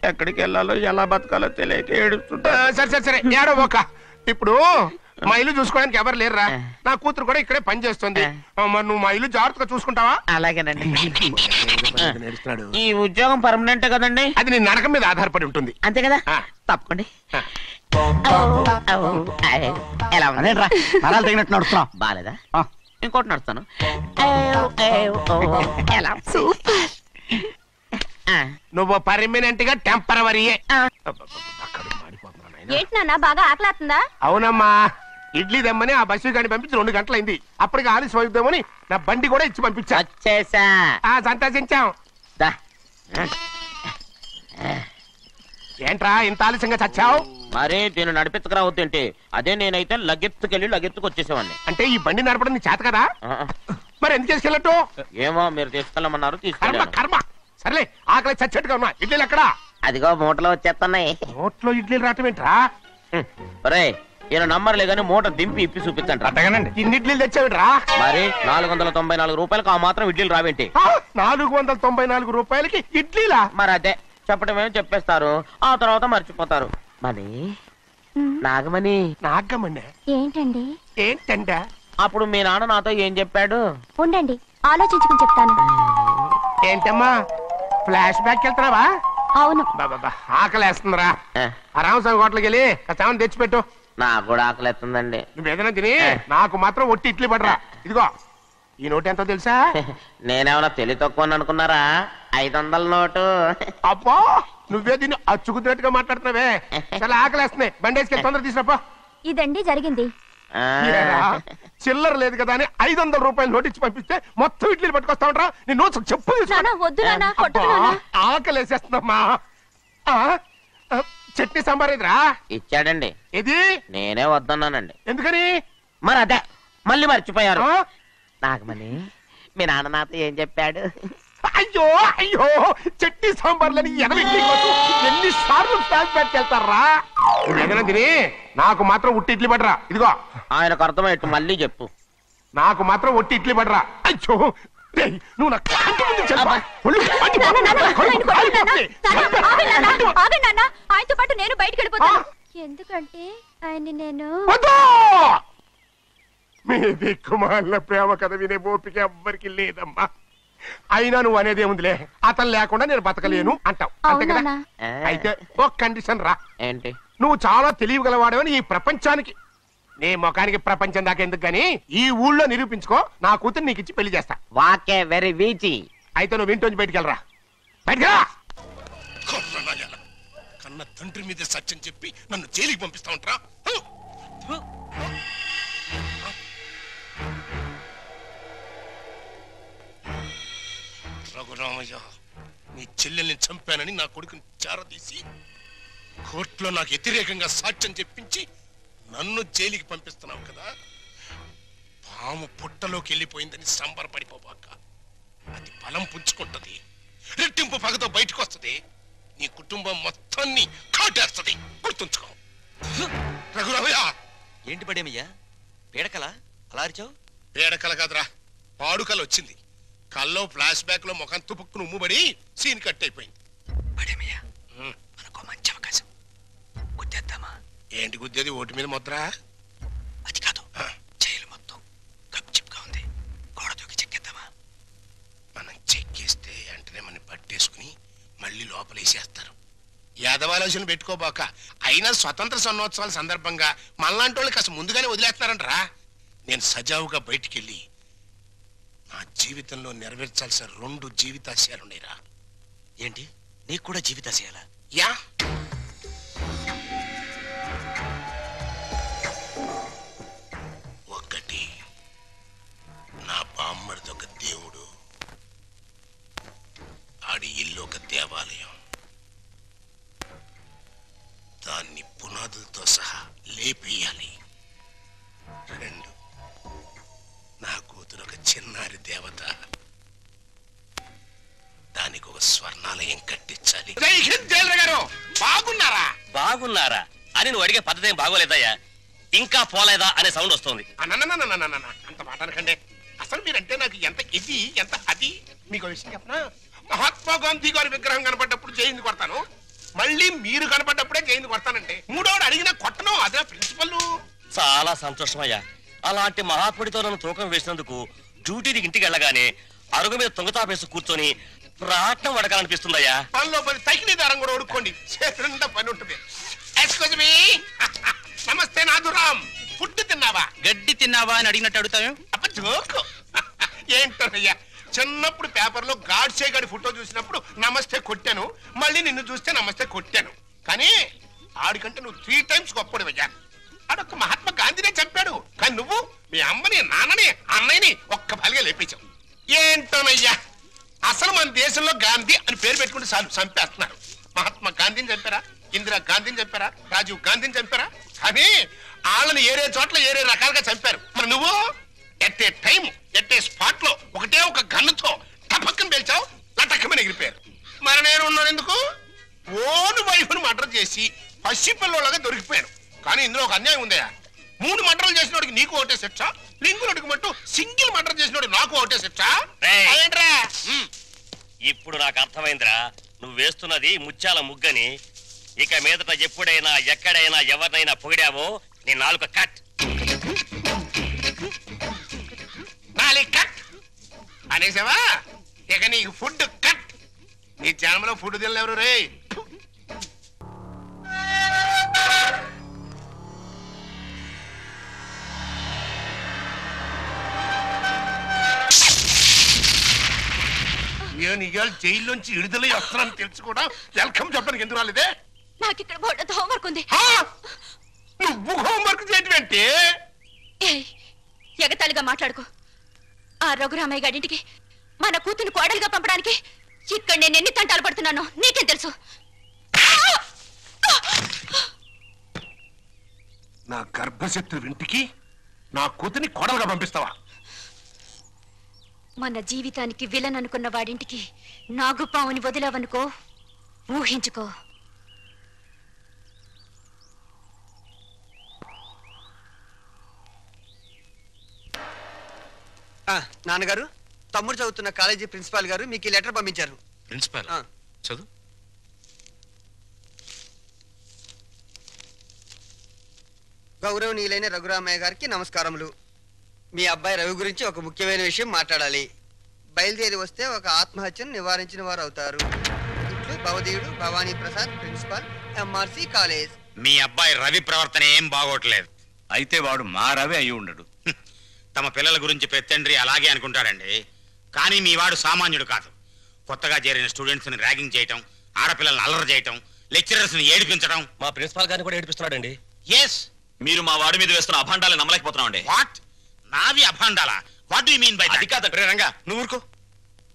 ఎక్కడికి వెళ్ళాలో ఎలా బతకాలో తెలియక ఏడుస్తుంటా. సరే సరే సరే ఏడో ఒక. ఇప్పుడు మా ఇల్లు చూసుకోవడానికి ఎవరు లేరురా. నా కూతురు కూడా ఇక్కడే పని చేస్తుంది. మరి నువ్వు మా ఇల్లు జాగ్రత్తగా చూసుకుంటావా? అలాగేనండి. ఈ ఉద్యోగం పర్మనెంట్ కదండి? అది నీ నరకం మీద ఆధారపడి ఉంటుంది. అంతే కదా? తప్పకండి. ఎలా అదేంట్రా నరాలు తగినట్టు నడుస్తున్నావు? బాలేదా? ఇంకోటి నడుస్తాను. నువ్వు పర్మనెంట్ గా టెంపరవరీయే. ఏంటి నాన్న బాగా ఆకలాతుందా? అవునమ్మా, ఇడ్లీ దమ్మని ఆ బస్సు గాని పంపించి 2 గంటలైంది. అప్పటికి ఆలస్యం అవుతామని నా బండి కూడా ఇచ్చి పంపించా. సంతోషించాం. ఏంట్రా ఇంత ఆలస్యంగా చచ్చావు? మరే దీన్ని నడిపెత్తుకురావద్దేంటి? అదే నేనైతే లగెత్తుకెళ్ళి లగెత్తుకు వచ్చేసేవాడిని. అంటే ఈ బండి నడపడం నీ చేత కదా? మరి ఎందుకు చేసుకెళ్ళట్టు? ఏమో మీరు తీసుకెళ్ళమన్నారు, తీసుకెళ్ళాను. కర్మ. సర్లే, ఆకలి చచ్చట్టుగా ఉన్నా. ఇడ్లీలు ఎక్కడా? అదిగో మూటలో వచ్చేస్తున్నాయి. మూటలో ఇడ్లీలు రావటం ఏంట్రా? రే ఈయన నంబర్లే గానీ మూట దింపి ఇప్పి చూపించండి. అట్టగానండి. ఇన్ని ఇడ్లీలు తెచ్చావిడ్రా? మరి 494 రూపాయలకు ఆ మాత్రం ఇడ్లీలు రావేంటి? 494 రూపాయలకి ఇడ్లీలా? మరి అదే చెప్పడమేమో చెప్పేస్తారు, ఆ తర్వాత మర్చిపోతారు. మరి నాగమణి. నాగమణి ఏంటండి? ఏంటంట? అప్పుడు మీ నాన్న నాతో ఏం చెప్పాడు? ఉండండి ఆలోచించుకుని చెప్తాను. ఏంటమ్మా ఫ్లాష్ బ్యాక్ వెళ్తున్నావా? అవును. ఆకలేస్తుందిరా. రామస్వామి హోటల్కి వెళ్ళి కాస్త తెచ్చిపెట్టు. నాకు కూడా ఆకలేస్తుందండి. నువ్వు ఏదైనా తిని నాకు మాత్రం ఒట్టి ఇడ్లీ పడరా. ఇదిగో ఈ నోటు ఎంతో తెలుసా? నేనేమన్నా తెలివి తక్కువ అనుకున్నారా? 500 నోటు. అబ్బో నువ్వే దీన్ని అచ్చుకుతున్నట్టుగా మాట్లాడుతున్నావే. చాలా ఆకలేస్తున్నాయి. బండేసుకెళ్ళి తొందర తీసుకురాపో. ఇదండి జరిగింది. చిల్లర లేదు కదా అని 500 రూపాయలు నోటిచ్చి పంపిస్తే మొత్తం ఇడ్లీలు పట్టుకొస్తా ఉంటా. నీ నోట్స్ చెప్పు ఆకలేసేస్తుందమ్మా. చట్నీ సాంబార్ ఇదిరా ఇచ్చాడండి. ఇది నేనే వద్దన్నానండి. ఎందుకని? మరి అదే మళ్ళీ మర్చిపోయారు. నాగమణి మీ నాన్న నాతో ఏం చెప్పాడు? అయ్యో అయ్యో చట్నీ సాంబార్లని ఎన్నిసార్లు ఫ్లాష్ బ్యాక్ వెళ్తారా? ఏదైనా తిని నాకు మాత్రం ఉట్టి ఇడ్లీ పడరా. ఇదిగో ఆయనకు అర్థమయ్యట్టు మళ్ళీ చెప్పు. నాకు మాత్రం ఒట్టి ఇడ్లీ పడరా. అయ్యో నువ్వు నాకు ఆయనతో పాటు నేను బయటకు వెళ్ళిపోతాను. ఎందుకంటే ఆయన నేను మీ దిక్కుమాల ప్రేమ కథ వినే ఓపిక ఎవ్వరికి లేదమ్మా. అయినా నువ్వు అనేది ఏముందిలే, అతను లేకుండా నేను బతకలేను అంటావు అంతే కదా. అయితే ఒక కండిషన్ రా. ఏంటి? నువ్వు చాలా తెలియగలవాడవని ఈ ప్రపంచానికి, నీ ముఖానికి ప్రపంచం దాకా ఎందుకు గానీ ఈ ఊళ్ళో నిరూపించుకో. నా కూతురు నీకు ఇచ్చి పెళ్లి చేస్తా. వాకే వెరీ వీచి. అయితే నువ్వు ఇంటి బయటికి వెళ్ళరా. బయటకెళ్ళా. కన్న తండ్రి మీద సత్యం చెప్పి నన్ను జైలుకి పంపిస్తా ఉంటారా? రఘురామయ్య, నీ చెల్లెల్ని చంపానని నా కొడుకుని చేరదీసి కోర్టులో నాకు వ్యతిరేకంగా సాక్ష్యం చెప్పించి నన్ను జైలుకి పంపిస్తున్నావు కదా. పాము పుట్టలోకి వెళ్ళిపోయిందని సంబరపడిపోబాక. అది బలం పుంజుకుంటది, రెట్టింపు పగతో బయటకు వస్తుంది, నీ కుటుంబం మొత్తాన్ని కాటేస్తుంది. గుర్తుంచుకో. రఘురామయ్య. ఏంటి పడేమయ్యా? పీడకల అలా అరిచావు? పీడకల కాదురా, పాడుకల వచ్చింది. కల్లో ఫ్లాష్ బ్యాక్ లో ముఖం తుపుక్కును ఉమ్ముబడి సీన్ కట్ అయిపోయింది. పడేమయ్యా మనకు మంచి అవకాశం. గుద్దేద్దామా? ఏంటి గుద్దేది? ఓటు మీద ముద్ర? అది కాదు, జైలు మొత్తం గప్చిప్గా ఉంది. గోడ దూకి చెక్కేద్దామా? మనం చెక్కేస్తే వెంటనే మనం పట్టేసుకుని మళ్ళీ లోపలేసేస్తారు. యాదవాలోచన పెట్టుకోబాక. అయినా స్వతంత్ర సన్నోత్సవాల సందర్భంగా మనలాంటి వాళ్ళు కాస్త ముందుగానే వదిలేస్తున్నారంటరా. నేను సజావుగా బయటికెళ్ళి నా జీవితంలో నెరవేర్చాల్సిన 2 జీవితాశయాలున్నాయిరా. ఏంటి? నీకు కూడా జీవితాశయాలా? యా. ఒకటి, నా బామ్మడిది ఒక దేవుడు, ఆడి ఇల్లు ఒక దేవాలయం. దాన్ని పునాదులతో సహా లేపేయాలి. 2, నా కూతురు ఒక చిన్నారి దేవత, దానికి ఒక స్వర్ణాలయం కట్టించాలి. బాగున్నారా? బాగున్నారా అని నువ్వు అడిగే పద్ధతి ఏం బాగోలేదయ్యా. ఇంకా పోలేదా అనే సౌండ్ వస్తుంది. అంత మాట అనకండి. అసలు మీరంటే నాకు ఎంత ఇది ఎంత అది. మీకు విషయం చెప్పనా? మహాత్మా గాంధీ గారి విగ్రహం కనపడ్డప్పుడు జైలు కొడతాను, మళ్ళీ మీరు కనపడ్డప్పుడే జైలు కొడతానంటే 3వోడు అడిగినా కొట్టను. అదే ప్రిన్సిపల్. చాలా సంతోషమయ్యా. అలాంటి మహాత్ముడితో నన్ను తూకం వేసినందుకు డ్యూటీకి ఇంటికి వెళ్ళగానే అరుగు మీద తొంగతాపేసి కూర్చొని ప్రాటం వడకాలనిపిస్తుందయ్యా. పనిలో పని తగిలి దారం కూడా ఉడుకోండి, చేతులంతా పని ఉంటుంది. Excuse me. నమస్తే నాథురామ్. ఫుడ్ తిన్నావా? గడ్డి తిన్నావా అని అడిగినట్టు అడుగుతావు. ఏంటోనయ్యా, చిన్నప్పుడు పేపర్లో గాడ్సే గాడి ఫోటో చూసినప్పుడు నమస్తే కొట్టాను, మళ్ళీ నిన్ను చూస్తే నమస్తే కొట్టాను. కానీ ఆడికంటే నువ్వు 3 టైమ్స్ గొప్పడివయ్యా. ఆడొక్క మహాత్మా గాంధీనే చంపాడు, కానీ నువ్వు మీ అమ్మని నాన్నని అన్నయ్యని ఒక్క బలిగా లేపించావు. ఏంటోనయ్యా, అసలు మన దేశంలో గాంధీ అని పేరు పెట్టుకుంటే చాలు చంపేస్తున్నారు. మహాత్మా గాంధీని చంపారా, ఇందిరా గాంధీని చంపారా, రాజీవ్ గాంధీని చంపారా, కానీ వాళ్ళని ఏరే చోట్ల ఏరే రకాలుగా చంపారు. మరి నువ్వు at a time at a spot లో ఒకటే ఒక గన్నుతో టపక్కన పేల్చావు, లటక్కమని ఎగిరిపోయారు. మరి నేను ఉన్నాను ఎందుకు? ఓను వైఫ్ను మర్డర్ చేసి పసిపిల్లలాగా దొరికిపోయాను. కానీ ఇందులో ఒక అన్యాయం ఉందయ్యా. 3 మర్డర్లు చేసినోడికి నీకు ఒకటే శిక్ష, లింగులకి మట్టు సింగిల్ మర్డర్ చేసినోడు నాకు ఒకటే శిక్ష. ఇప్పుడు నాకు అర్థమైందిరా, నువ్వు వేస్తున్నది ముత్యాల ముగ్గని. ఇక మీదట ఎప్పుడైనా ఎక్కడైనా ఎవరినైనా పొగిడావో నీ నాలుక కట్. కట్ అనేసావా? ఇక నీకు ఫుడ్ కట్. నీ జన్మలో ఫుడ్ తినలేవరు రే. నేను ఇవాళ జైల్లోంచి విడుదలై వస్తున్నాను తెలుసు కూడా వెల్కమ్ చెప్పడానికి ఎందుకు రాలేదే? నాకు ఇక్కడ బోర్డు హోంవర్క్ ఉంది. నువ్వు హోంవర్క్ చేయటం అంటే ఎగతాళిగా మాట్లాడుకో. ఆ రఘురామయ్య గారింటికి మన కూతురు కోడలుగా పంపడానికి ఇక్కడ నేను ఎన్ని తంటాలు పడుతున్నానో నీకేం తెలుసు? నా గర్భశత్రు ఇంటికి నా కూతుని కోడలుగా పంపిస్తావా? మన జీవితానికి విలన్ అనుకున్న వాడింటికి నాగుపావుని వదిలావనుకో, ఊహించుకో. నాన్నగారు, తమ్ముడు చదువుతున్న కాలేజీ ప్రిన్సిపాల్ గారు మీకు ఈ లెటర్ పంపించారు. ప్రిన్సిపాల్ చదువు. గౌరవనీయులైన రఘురామయ్య గారికి నమస్కారములు. మీ అబ్బాయి రవి గురించి ఒక ముఖ్యమైన విషయం మాట్లాడాలి. బయలుదేరి వస్తే ఒక ఆత్మహత్యను నివారించిన వారు అవుతారు. ఇట్లు భవదీయుడు Bhavani Prasad, principal, MRC college. మీ అబ్బాయి రవి ప్రవర్తన ఏం బాగోట్లేదు. అయితే వాడు మా రవి అయి ఉండడు. తమ పిల్లల గురించి పెత్తండ్రి అలాగే అనుకుంటాడండి. కానీ మీ వాడు సామాన్యుడు కాదు. కొత్తగా చేరిన స్టూడెంట్స్ని ర్యాగింగ్ చేయటం, ఆడపిల్లల్ని అల్లరి చేయటం, లెక్చరర్స్ని ఏడిపించడం. మా ప్రిన్సిపాల్ గారిని కూడా ఏడిపిస్తున్నాడండి. ఎస్, మీరు మా వాడి మీద వేస్తున్న అభాండాలను నమ్మలేకపోతున్నామండి. వాట్? నావి అభాండాలా? What do you mean by that? అది కాదండి రంగా, నువ్వు ఊరుకో.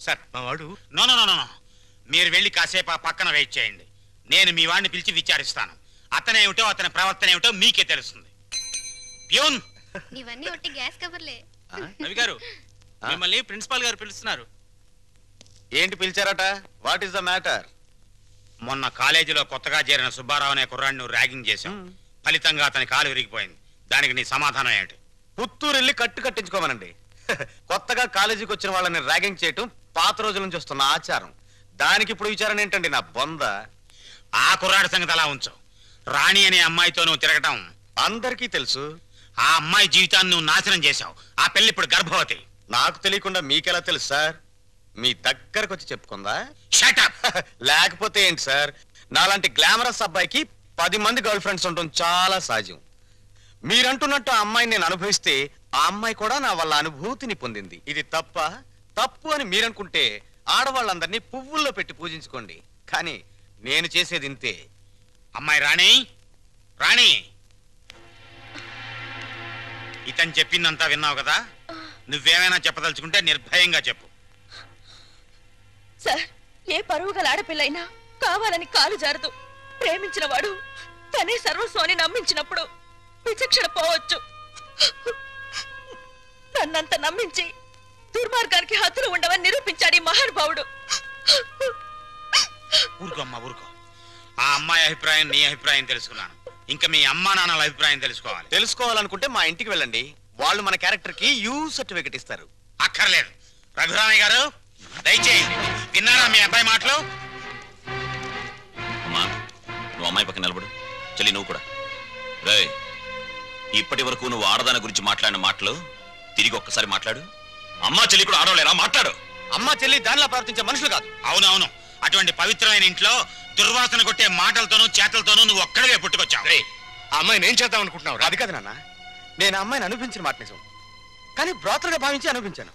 సార్, మా వాడు నో నో నో నో. మీరు వెళ్ళి కాసేపు ఆ పక్కన వెయిట్ చేయండి. నేను మీ వాడిని పిలిచి విచారిస్తాను. అతనేమిటో అతని ప్రవర్తన ఏమిటో మీకే తెలుస్తుంది. ప్యూన్, ఇవన్నీ ఒట్టి గ్యాస్ కవర్లే. రవి గారు, మిమ్మల్ని ప్రిన్సిపాల్ గారు పిలుస్తున్నారు. ఏంటి పిలిచారట? What is the matter? మొన్న కాలేజీలో కొత్తగా చేరిన సుబ్బారావు అనే కుర్రాడిని ర్యాగింగ్ చేశాం. ఫలితంగా అతని కాలు విరిగిపోయింది. దానికి నీ సమాధానం ఏంటి? పుత్తూరు వెళ్ళి కట్టించుకోమనండి. కొత్తగా కాలేజీకి వచ్చిన వాళ్ళని ర్యాగింగ్ చేయటం పాత రోజుల నుంచి వస్తున్న ఆచారం. దానికి ఇప్పుడు విచారణ ఏంటండి నా బొంద? ఆ కుర్రాడి సంగతి అలా ఉంచు. రాణి అనే అమ్మాయితో నువ్వు తిరగటం అందరికీ తెలుసు. ఆ అమ్మాయి జీవితాన్ని నువ్వు నాశనం చేశావు. ఆ పెళ్లి ఇప్పుడు గర్భవతి. నాకు తెలియకుండా మీకెలా తెలుసు సార్? మీ దగ్గరకు వచ్చి చెప్పుకుందా? Shut up. లేకపోతే ఏంటి సార్, నాలాంటి గ్లామరస్ అబ్బాయికి 10 మంది గర్ల్ ఫ్రెండ్స్ ఉండటం చాలా సహజం. మీరంటున్నట్టు ఆ అమ్మాయిని నేను అనుభవిస్తే ఆ అమ్మాయి కూడా నా వల్ల అనుభూతిని పొందింది. ఇది తప్పు అని మీరనుకుంటే ఆడవాళ్ళందరినీ పువ్వుల్లో పెట్టి పూజించుకోండి. కానీ నేను చేసేది ఇంతే. అమ్మాయి రాణి, రాణి, ఇతను చెప్పిందంతా విన్నావు కదా? నువ్వేమైనా చెప్పదలుచుకుంటే నిర్భయంగా చెప్పు. సార్, ఏ పరువు గల ఆడపిల్లైనా కావాలని కాలు జారదు. ప్రేమించిన వాడు తనే సర్వస్వాన్ని నమ్మించినప్పుడు విచక్షణ పోవచ్చు. నన్నంత నమ్మించి దుర్మార్గానికి హద్దులు ఉండవని నిరూపించాడు ఈ మహానుభావుడు. ఊరుకో అమ్మా, ఊరుకో. ఆ అమ్మాయి అభిప్రాయం నీ అభిప్రాయం తెలుసుకున్నాను. ఇంకా మీ అమ్మా నాన్నల అభిప్రాయం తెలుసుకోవాలి. తెలుసుకోవాలనుకుంటే మా ఇంటికి వెళ్ళండి. వాళ్ళు మన క్యారెక్టర్ కి యూ సర్టిఫికెట్ ఇస్తారు. అక్కర్లేదు. రఘురామయ్య గారు, దయచేయండి. విన్నారా మీ అబ్బాయి మాటలు? అమ్మా, నువ్వు అమ్మాయి పక్కన నిలబడు. చెల్లి నువ్వు కూడా. రే, ఇప్పటి వరకు నువ్వు ఆడదాని గురించి మాట్లాడిన మాటలు తిరిగి ఒక్కసారి మాట్లాడు. అమ్మా చెల్లి కూడా ఆడవలేరా? మాట్లాడు. అమ్మా చెల్లి దానిలా ప్రవర్తించే మనుషులు కాదు. అవునవును. అటువంటి పవిత్రమైన ఇంట్లో దుర్వాసన కొట్టే మాటలతోనూ చేతలతోనూ నువ్వు ఒక్కడివే పుట్టుకొచ్చావు. ఆ అమ్మాయిని ఏం చేద్దాం అనుకుంటున్నావు? అది కాదు నాన్న, నేను ఆ అమ్మాయిని అనుభవించిన మాట నిజం. కానీ బ్రోతలుగా భావించి అనుభవించాను.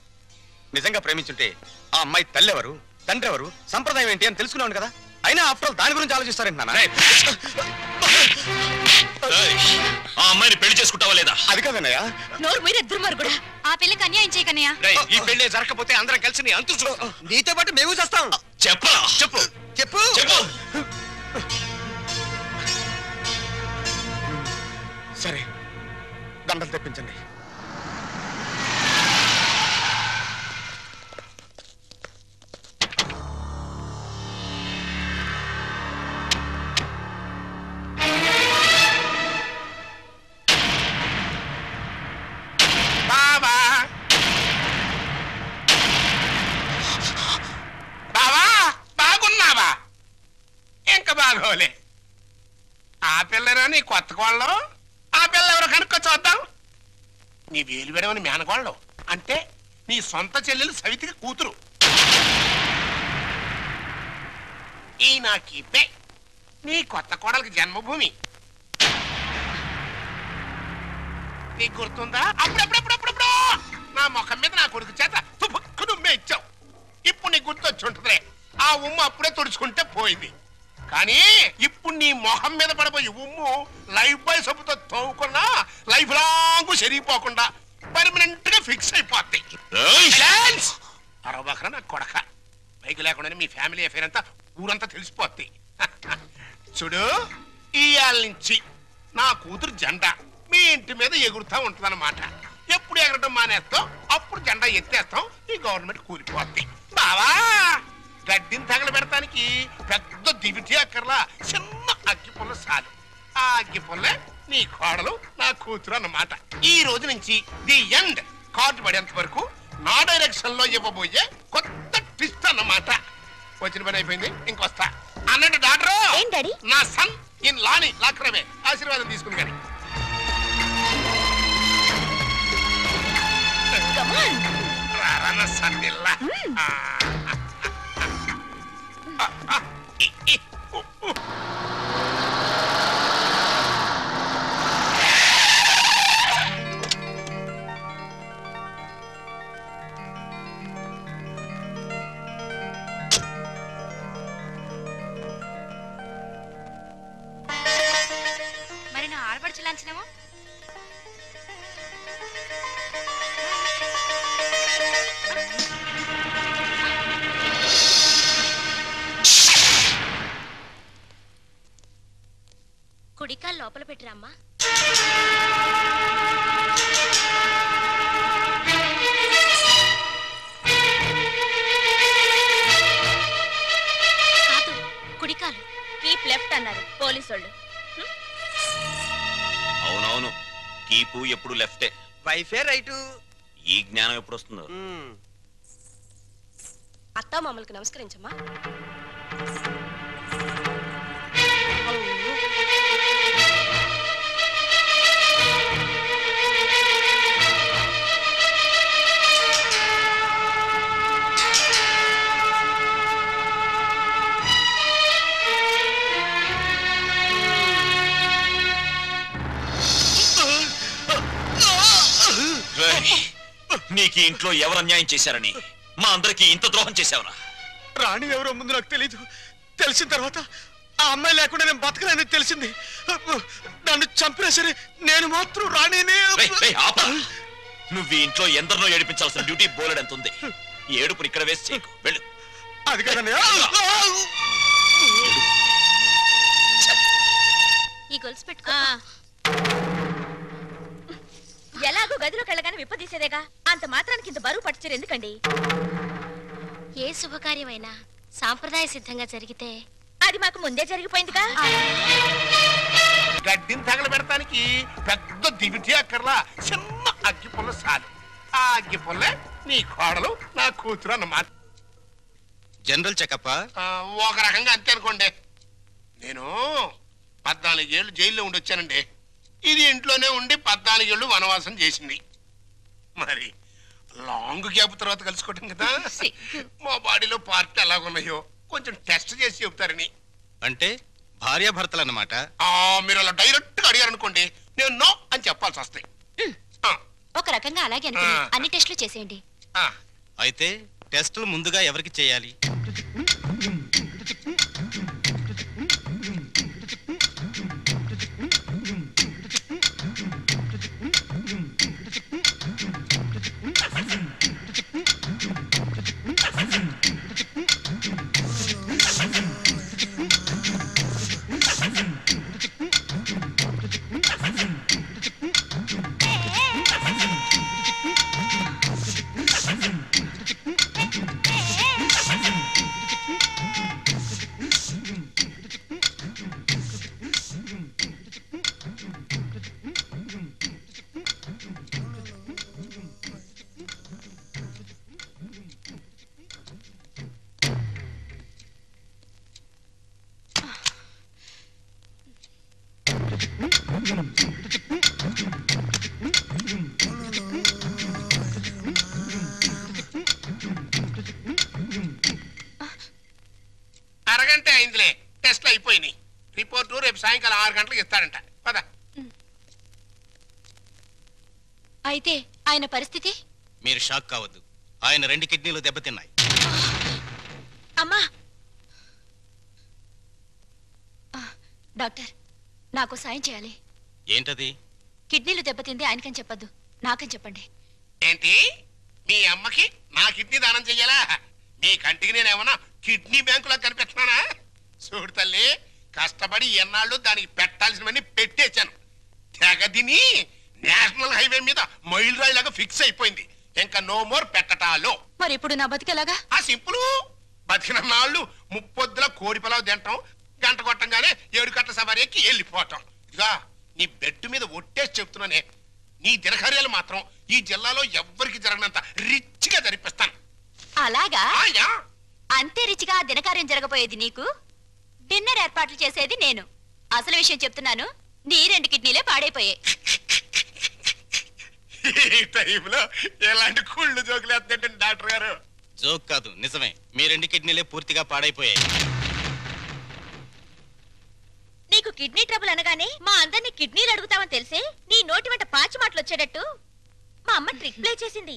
నిజంగా ప్రేమించుంటే ఆ అమ్మాయి తల్లి ఎవరు, తండ్రి ఎవరు, సంప్రదాయం ఏంటి అని తెలుసుకున్నాను కదా. అయినా ఆఫ్టర్ ఆల్ దాని గురించి ఆలోచిస్తారేంటి నాన్న? ఆ అమ్మాయిని పెళ్లి చేసుకుంటావా లేదా? అది కాదన్నయ్య. నోరు మీరే దుర్మార్గుడా. ఆ పిల్లకి అన్యాయం చేయకన్నయ్యా. ఈ పెళ్లి జరగకపోతే అందరం కలిసి నీ అంతు చూడు. నీతో పాటు మేము చేస్తాం. చెప్పరా? చెప్పు చెప్పు చెప్పు. సరే, దండలు తెప్పించండి. బావా, బావా, బాగున్నావా? ఇంకా బాగోలే. ఆ పిల్లరా నీ కొత్త కోళ్ళం? ఆ పిల్ల ఎవరో కనుక్కో చూద్దాం. నీ వేలు విడవని మేనకోళ్ళం అంటే నీ సొంత చెల్లెలు సవితికి కూతురు. ఈ నా కీపే నీ కొత్త కోడలకి జన్మభూమి. నీకు గుర్తుందా? అప్పుడప్పుడప్పుడప్పుడు నా ముఖం మీద నా కొడుకు చేత తుపుక్కు నుమ్మే ఇచ్చావు. ఇప్పుడు నీకు గుర్తొచ్చి ఉంటుందిలే. ఆ ఉమ్మ అప్పుడే తుడుచుకుంటే పోయింది. కానీ ఇప్పుడు నీ మొహం మీద పడబోయి ఉమ్ము లైఫ్ బాయ్ సబ్బుతో తోవుకున్నా లైఫ్ లాంగ్ సరిగిపోకుండా పర్మనెంట్ గా ఫిక్స్ అయిపోద్ది. అరవకరా నా కొడక, బైక్ లేకుండానే మీ ఫ్యామిలీ అఫేర్ అంతా ఊరంతా తెలిసిపోద్ది. చూడు, ఇయాల నుంచి నా కూతురు జెండా మీ ఇంటి మీద ఎగురుతా ఉంటదన్నమాట. ఎప్పుడు ఎగరటం మానేస్తాం అప్పుడు జెండా ఎత్తేస్తాం, ఈ గవర్నమెంట్ కూలిపోద్ది. బావా, గడ్డిని తగలబెడటానికి పెద్ద దివిటి అక్కర్లా, చిన్న అగ్గి పుల్ల చాలు. ఆ అగ్గి పుల్లే నీ కోడలు నా కూతురు అన్నమాట. ఈ రోజు నుంచి ది ఎండ్ కార్డు పడేంత వరకు నా డైరెక్షన్ లో ఇవ్వబోయే కొత్త ట్విస్ట్ అన్నమాట. వచ్చిన పని అయిపోయింది, ఇంకొస్తా అన్నట్టు డాక్టర్ నా సన్ ఇన్ లాని లాక్రమే ఆశీర్వాదం తీసుకుని కానీ రారా సన్నిల్లా. మరి నా ఆడపడుచు లాంఛనమో కుడికాలు లోపల పెట్టిరమ్మా. కాదు, కుడికాలు. కీప్ లెఫ్ట్ అన్నారు పోలీసోళ్ళు. అవునవును, కీపు ఎప్పుడు లెఫ్టే, వైఫే రైటు. ఈ జ్ఞానం ఎప్పుడు వస్తుందో. అత్తా మామూలుకి నమస్కరించమ్మా. నీకు ఇంట్లో ఎవరు అన్యాయం చేశారని మా అందరికి ఇంత ద్రోహం చేశావురా? రాణి ఎవరో ముందు నాకు తెలీదు. తెలిసిన తర్వాత ఆ అమ్మాయి లేకుండా నేను బతకలేని తెలిసింది. నన్ను చంపినా సరే నేను మాత్రం రాణిని. నువ్వు ఈ ఇంట్లో ఎందరినో ఏడిపించాల్సిన డ్యూటీ బోలెడ్ ఎంత ఉంది. ఈ ఏడుపుని ఇక్కడ వేసి చేయకు, వెళ్ళు. అది కదండి. ఈ గొలుసు పెట్టుకో. ఎలాగో గదిలోకి వెళ్ళగానే విప్పదీసేదేగా, అంత మాత్రానికి ఇంత బరువు పట్టుచరు ఎందుకండి? ఏ శుభకార్యమైనా సాంప్రదాయ సిద్ధంగా జరిగితే అది మాకు ముందే జరిగిపోయిందిగా. గడ్డిని తగలబెడటానికి పెద్ద దివిటి అక్కర్లా, చిన్న అగ్గి పుల్ల చాలు. ఆ అగ్గి పుల్లే నీ కోడలు నా కూతురు అన్నమాట. జనరల్ చెకప్ ఒక రకంగా అంతే అనుకోండి. నేను 14 ఏళ్ళు జైల్లో ఉండొచ్చానండి. ఇది ఇంట్లోనే ఉండి 14 ఏళ్ళు వనవాసం చేసింది. మరి లాంగ్ గ్యాప్ తర్వాత కలుసుకోవటం కదా, మా బాడీలో పార్ట్ ఎలాగున్నాయో కొంచెం టెస్ట్ చేసి చెబుతారని. అంటే భార్యాభర్తలు అన్నమాట. మీరు అలా డైరెక్ట్ గా అడిగారనుకోండి, నేను నో అని చెప్పాల్సి వస్తాయి. ఒక రకంగా అలాగే అనుకుని అన్ని టెస్టులు చేసేయండి. అయితే టెస్టులు ముందుగా ఎవరికి చేయాలి? అరగంట అయిందిలే, టెస్ట్లు అయిపోయినాయి. రిపోర్టు రేపు సాయంకాలం 6 గంటలకు ఇస్తాడంట. పద. అయితే ఆయన పరిస్థితి? మీరు షాక్ కావద్దు, ఆయన 2 కిడ్నీలు దెబ్బతిన్నాయి. అమ్మా, డాక్టర్ నాకు సాయం చేయాలి. ఏంటది? కిడ్నీలు దెబ్బతింది ఆయనకని చెప్పొద్దు, నాకని చెప్పండి. ఏంటి మీ అమ్మకి నా కిడ్నీ దానం చెయ్యాలా? మీ కంటికి నేనేమన్నా కిడ్నీ బ్యాంకులా కనిపెట్టినానా? చూడు తల్లి, కష్టపడి ఎన్నాళ్ళు దానికి పెట్టాల్సినవన్నీ పెట్టేశాను. తెగదిని నేషనల్ హైవే మీద మైల్ రాయిలాగా ఫిక్స్ అయిపోయింది. ఇంకా నో మోర్ పెట్టటాలో. మరి ఇప్పుడు నా బతికేలాగా? ఆ సింపుల్. బతికిన నాళ్ళు ముప్పొద్దుల కోడి పొలావు తింటాం, గంట కొట్టంగానే 7 గంటల సవారీ ఎక్కి వెళ్ళిపోవటం. ఇదిగా నీ బెడ్ మీద ఒట్టేసి చెప్తున్నానే, నీ దినకార్యాలు మాత్రం ఈ జిల్లాలో ఎవ్వరికి జరగనంత రిచ్గా జరిపిస్తాను. అలాగా? అంతే రిచిగా ఆ దినకార్యం జరగబోయేది నీకు, డిన్నర్ ఏర్పాట్లు చేసేది నేను. అసలు విషయం చెప్తున్నాను, నీ 2 కిడ్నీలే పాడైపోయాయి. ఈ టైంలో ఎలాంటి కుళ్ళు జోకులు వేస్తుంటే డాక్టర్ గారు. జోక్ కాదు, నిజమే. మీ 2 కిడ్నీలే పూర్తిగా పాడైపోయాయి. నీకు కిడ్నీ ట్రబుల్ అనగానే మా అందరినీ కిడ్నీలు అడుగుతామని తెలిసే నీ నోటి వెంట పాచి మాటలు వచ్చేటట్టు మా అమ్మ ట్రిక్ ప్లే చేసింది.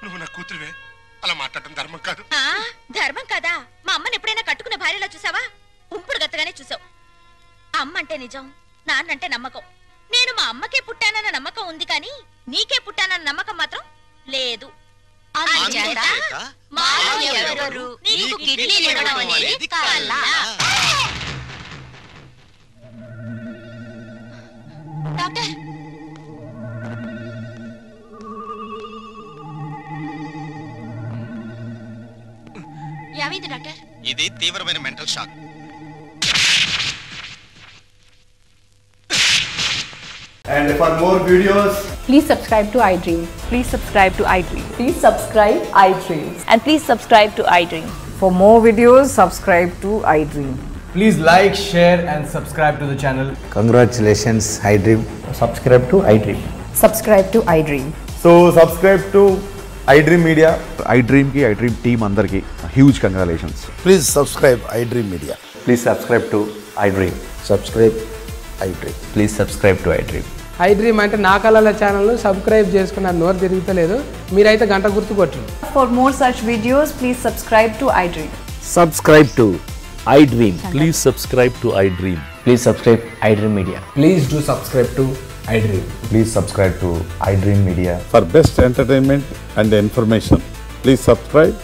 నువ్వు నా కూతురువే, అలా మాట్లాడటం ధర్మం కాదు. ధర్మం కాదా? మా అమ్మని ఎప్పుడైనా కట్టుకున్న భార్యలా చూసావా? ఉంపుడు గత్తగానే చూసావు. అమ్మ అంటే నిజం, నాన్నంటే నమ్మకం. నేను మా అమ్మకే పుట్టానన్న నమ్మకం ఉంది, కానీ నీకే పుట్టానన్న నమ్మకం మాత్రం లేదు. నీకు కిడ్నీలు ఇవ్వడం అనేది కల. డాక్టర్, ఏమైంది డాక్టర్? ఇది తీవ్రమైన mental shock. And for more videos, please subscribe to iDream. Please subscribe to iDream. Please subscribe iDream. And please subscribe to iDream. For more videos, subscribe to iDream. please like, share and subscribe to the channel. Congratulations, iDream. Subscribe to iDream. Subscribe to iDream. So subscribe to iDream Media. iDream ki iDream team andarki huge congratulations. Please subscribe iDream Media. Please subscribe to iDream. Subscribe iDream. Please subscribe to iDream. iDream అంటే నా కళల channel subscribe చేసుకున్న నోరు తిరుగుతలేదు, మీరైతే గంట గుర్తు కొట్టండి. For more such videos, please subscribe to iDream. Subscribe to iDream. Please subscribe to iDream. Please subscribe iDream Media. Please do subscribe to iDream. Please subscribe to iDream Media. For best entertainment and information, please subscribe